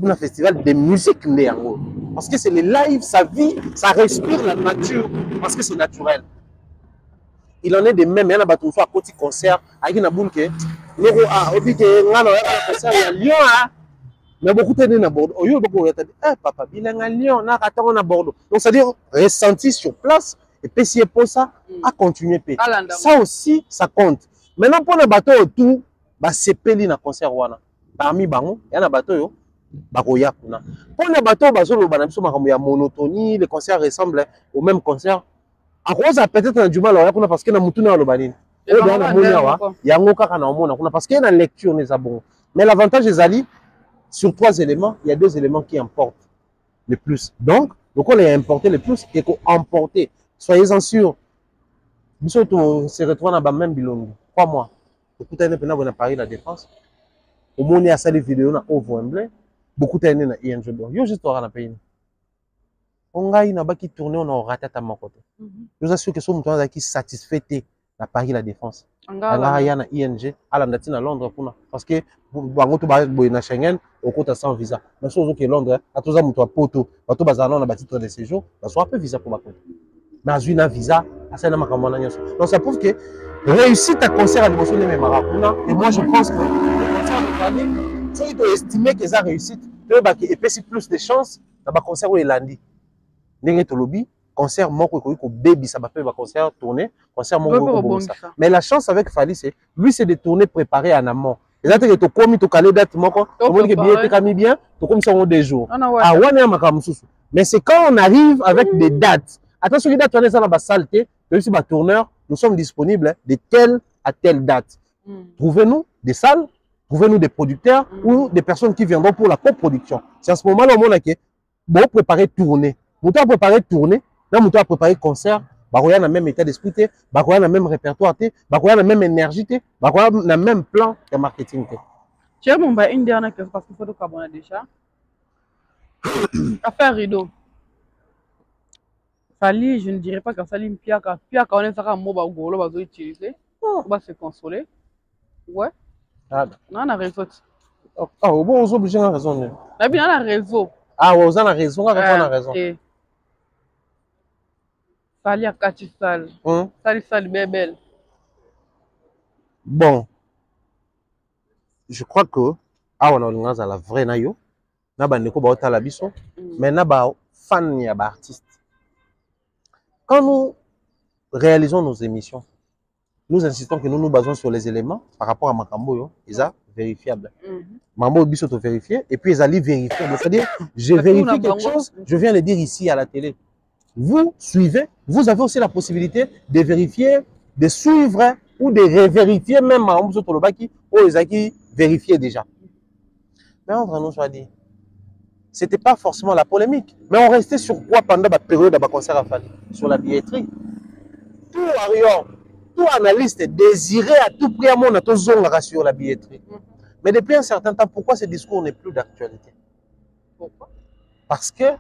Un festival de musique néanmoins. Parce que c'est le live, sa vie, ça respire la nature parce que c'est naturel. Il en est de même, il y a un bateau à côté concert avec une boule que on dit que on a un concert à Lyon, mais beaucoup de gens à Bordeaux. Au lieu de papa, il est à Lyon, on a à Bordeaux. Donc c'est à dire ressenti sur place et puis si pour ça à continuer. Ça aussi, ça compte. Maintenant pour le bateau autour, c'est peli na concert wana. Parmi bango, il y a un bateau bakoya kuna. Pour le bateau, bazolo banamso makambo ya monotonie, les concerts ressemblent au même concert. À cause peut-être un du mal parce que na mutuna lo banini. Et dans la monia yango kaka na omona kuna parce que na lecture les abon. Mais l'avantage des ali sur 3 éléments, il y a 2 éléments qui importent le plus. Donc on les a importé le plus et qu'on emporté. Soyez-en sûrs. Biso to se retrouve dans même bilongo. 3 mois. Beaucoup d'années pendant on a Paris la défense. Au moins il y a ça les vidéos na Ovo Emblé. Beaucoup d'années na ING. Yo juste aura na pays. On a une qui tourne, on a raté à mon côté. Je vous assure que ce monde qui satisfait la Paris la défense. On a une ING à la Natine à Londres parce que bango to ba na Schengen au côté sans visa. Mais ce que Londres à tous amuto à Porto, à tout bazar on a titre de séjour, ça soit peu visa pour ma côté. Mais à une visa, à ça na makamona nyonso. Donc ça prouve que réussite à concert à l'émotion de mes maracuna et moi je pense que le concert de Paris soki toestime que eza réussite toyebaki epesi plus de chance na baconcert oyo elandi ndenge tolobi concert moko ekoki kobebisa bape baconcert tourné concert moko ekobongisa mais la chance avec Fally c'est lui c'est de tourner préparé en amont eza te ke tokomi tokale date moko tomoni ke billet etekami bien tokomisa yango 2 jours wana ya makambo mosusu mais c'est quand on arrive avec des dates ata soki date wana eza na basalle te toyebisi batourneur nous sommes disponibles de telle à telle date trouvez-nous des salles trouvez-nous des producteurs ou des personnes qui viendront pour la coproduction c'est à ce moment là omona ke bon préparer tourner moto a préparé tourner na moto a préparé concert bakoya na même état d'esprit te bakoya na même répertoire te bakoya na même énergie te bakoya na même plan de marketing te.
Tu as mon une dernière question parce qu'il faut que tu déjà. Affaire rideau. Fally, je ne dirais pas que Fally Mpiaka on est un mot bagolo bazo utiliser. On va se consoler. Ouais.
Ah.
Non, on a raison.
Ah, bon, on est obligé de raison.
Là bien on a raison.
Ah, on a raison, on a raison.
Fally a Kati Sal. Sal belle.
Bon. Je crois que on a la vraie nayo. Na ba ndeko ba otala biso, mais na ba fan ya ba artiste. Quand nous réalisons nos émissions, nous insistons que nous nous basons sur les éléments par rapport à Makambo yo, ils sont vérifiables. Mambo biso to vérifier et puis ils allaient vérifier. C'est-à-dire, je vérifie quelque chose, je viens le dire ici à la télé. Vous suivez, vous avez aussi la possibilité de vérifier, de suivre ou de revérifier même à Mambo Tolobaki ou ils ont vérifié déjà. Mais entre nous, soit dit, c'était pas forcément la polémique. Mais on restait sur quoi pendant la période de concert à Fally? Sur la billetterie. Tout warrior, tout analyste désirait à tout prix à mon attention sur la billetterie. Mais depuis un certain temps, pourquoi ce discours n'est plus d'actualité?
Pourquoi?
Parce que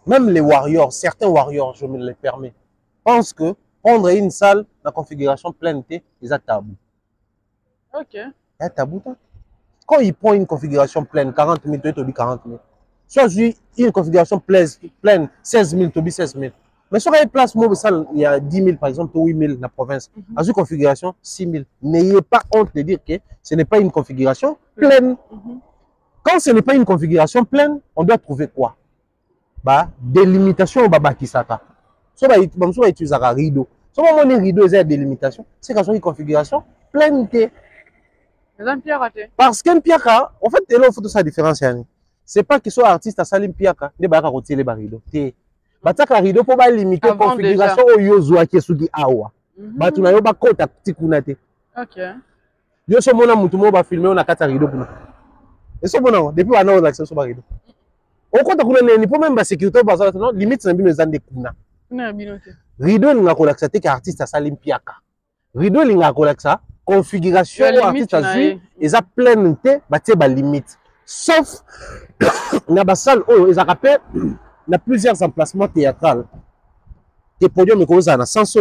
même les warriors, certains warriors, je me les permets, pensent que prendre une salle, la configuration pleine, ils ont tabou.
Ok.
Un tabou, quand il prend une configuration pleine, 40 000, tu dis 40 000. Soit une configuration pleine, 16 000, tu dis 16 000. Mais sur une place, il y a 10 000 par exemple, 8 000 dans la province. À une configuration, 6 000. N'ayez pas honte de dire que ce n'est pas une configuration pleine. Quand ce n'est pas une configuration pleine, on doit trouver quoi? Bah, des limitations au baba kisaka. Si on utilise un rideau, si on a un rideau, il y a des limitations. C'est quand on a une configuration pleine. Parce qu'un piaka, en fait, il faut sa différence. C'est pas que soit artiste à salim piaka, ne ba ka retirer les rideaux. Bataka rideau pour limiter la configuration au yozo qui est awa. Batu na yo ba kota tikunate.
OK.
Yo so mona mutu mo ba filmer on a kata rideau kuna. Et so mona depuis wana on accès sur ba rideau. Au kota kuna ni pour même ba sécurité ba ça non limite na bino zande kuna.
Na binote.
Rideau nga ko laxa te ka artiste à salim piaka. Rideau linga ko laxa configuration artiste azui eza pleine te batie ba limite. Sauf na ba salle oh ils a rappelé na plusieurs emplacements théâtrales. Des podiums et na sens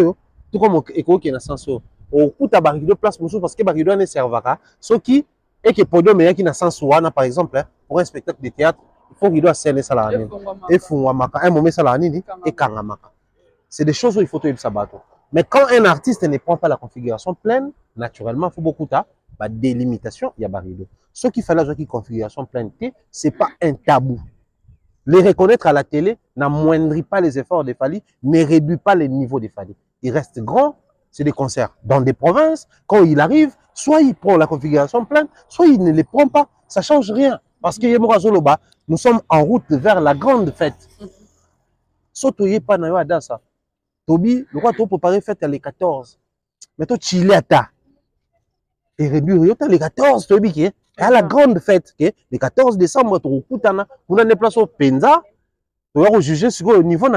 tout comme éco qui na sens au kuta ba rideau place musu parce que ba rideau ne servera ce qui et que podium et qui na sens wana par exemple pour un spectacle de théâtre il faut rideau à scène ça la et fungwamaka un moment ça la nini et kangamaka. C'est des choses où il faut tout sabato. Mais quand un artiste ne prend pas la configuration pleine, naturellement, il faut beaucoup de délimitation, il y a rideau. Ce qu'il fallait avoir une configuration pleine, ce n'est pas un tabou. Les reconnaître à la télé n'amoindrit pas les efforts de Fally, ne réduit pas les niveaux de Fally. Il reste grand, c'est des concerts dans des provinces. Quand il arrive, soit il prend la configuration pleine, soit il ne les prend pas. Ça ne change rien. Parce que nous sommes en route vers la grande fête. Sotoye pas na yo adasa. Tobi, le roi, tu préparer fête les 14. Mais toi, tu à ta. Et réduire, les 14, Tobi, qui est à la grande fête, le 14 décembre, tu as un déplacé au Penza, tu vas juger sur le niveau.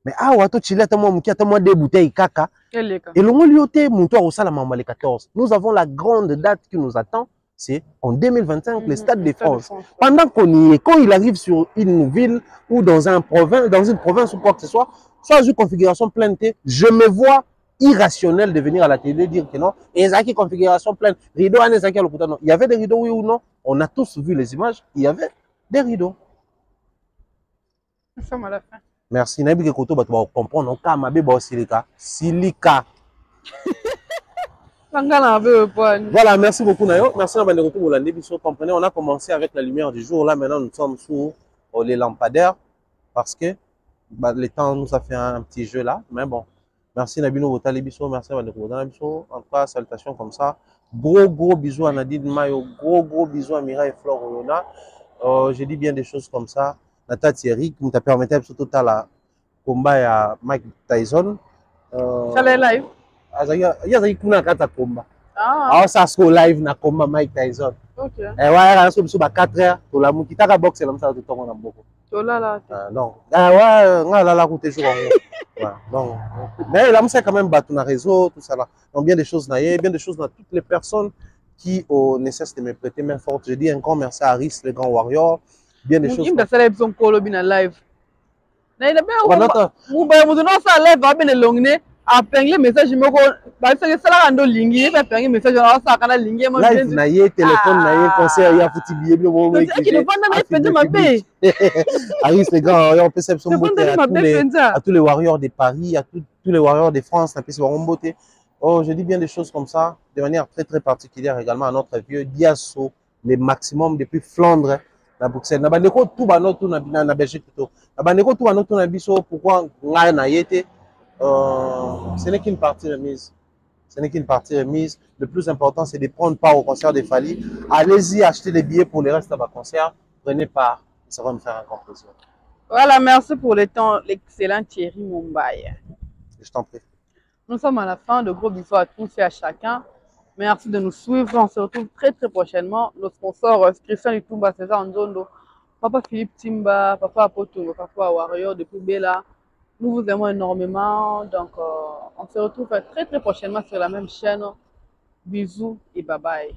Mais ah, tu as moi des bouteilles caca. Et le mot lioté, mon toit au Salamamba les 14. Nous avons la grande date qui nous attend, c'est en 2025, le Stade de France. Pendant qu'on y est, quand il arrive sur une ville ou dans une province ou quoi que ce soit une configuration pleine, je me vois irrationnel de venir à la télé dire que non, et une configuration pleine, rideau, il y avait des rideaux, oui ou non? On a tous vu les images, il y avait des rideaux.
Nous sommes à la fin.
Merci. Nabi Koto, tu vas comprendre, silika. Voilà, merci beaucoup Nayo. Merci d'avoir retour au lundi. Comprenez, on a commencé avec la lumière du jour. Là, maintenant, nous sommes sous les lampadaires parce que le temps nous a fait un petit jeu là. Mais bon, merci Nabino Votalibiso. Merci d'avoir retour Votalibiso. En tout cas, salutations comme ça. Gros bisous à Nadine Mayo. Gros bisous à Mira et Flore Oyona. J'ai dit bien des choses comme ça. Nata Thierry, qui t'a permis de surtout la combat à Mike Tyson.
Chalet live.
Il y a un combat. Ah, ça se live na combat Mike Tyson.
Ok.
Et ouais, on a 4 heures. Tout le monde qui t'a boxé comme ça, tout le monde a beaucoup. Donc, ouais, on a la route toujours en haut. Donc, mais là, c'est quand même battu dans le réseau, tout ça là. Donc, bien des choses, bien des choses dans toutes les personnes qui nécessitent de me prêter main forte. Je dis un grand merci à Aris, le grand warrior. Bien des choses.
Il y a live. Appengle message moko ba se sala ndo lingi ba pengi message na sa kana lingi mo
live na ye téléphone na ye concert ya futi billet bien mo mo
qui ne vend pas peine ma paix
Aris les gars on peut s'absent à tous les warriors de Paris à tous les warriors de France un peu se voir beauté. Oh, je dis bien des choses comme ça de manière très particulière également à notre vieux Diasso le maximum depuis Flandre na Bruxelles na bandeko tout ba notre na Belgique plutôt na bandeko tout ba notre na biso pourquoi ngai na yete. Ce n'est qu'une partie remise. Ce n'est qu'une partie remise. Le plus important, c'est de prendre part au concert de Fally. Allez-y acheter des billets pour le reste de votre concert. Prenez part. Ça va me faire un grand plaisir.
Voilà, merci pour le temps, l'excellent Thierry Mumbai.
Je t'en prie.
Nous sommes à la fin. De gros bisous à tous et à chacun. Merci de nous suivre. On se retrouve très prochainement. Nos sponsors, Christian Itumba, César Nzondo, Papa Philippe Timba, Papa Apoto, Papa Warrior depuis Bella. Nous vous aimons énormément, donc on se retrouve très prochainement sur la même chaîne. Bisous et bye bye.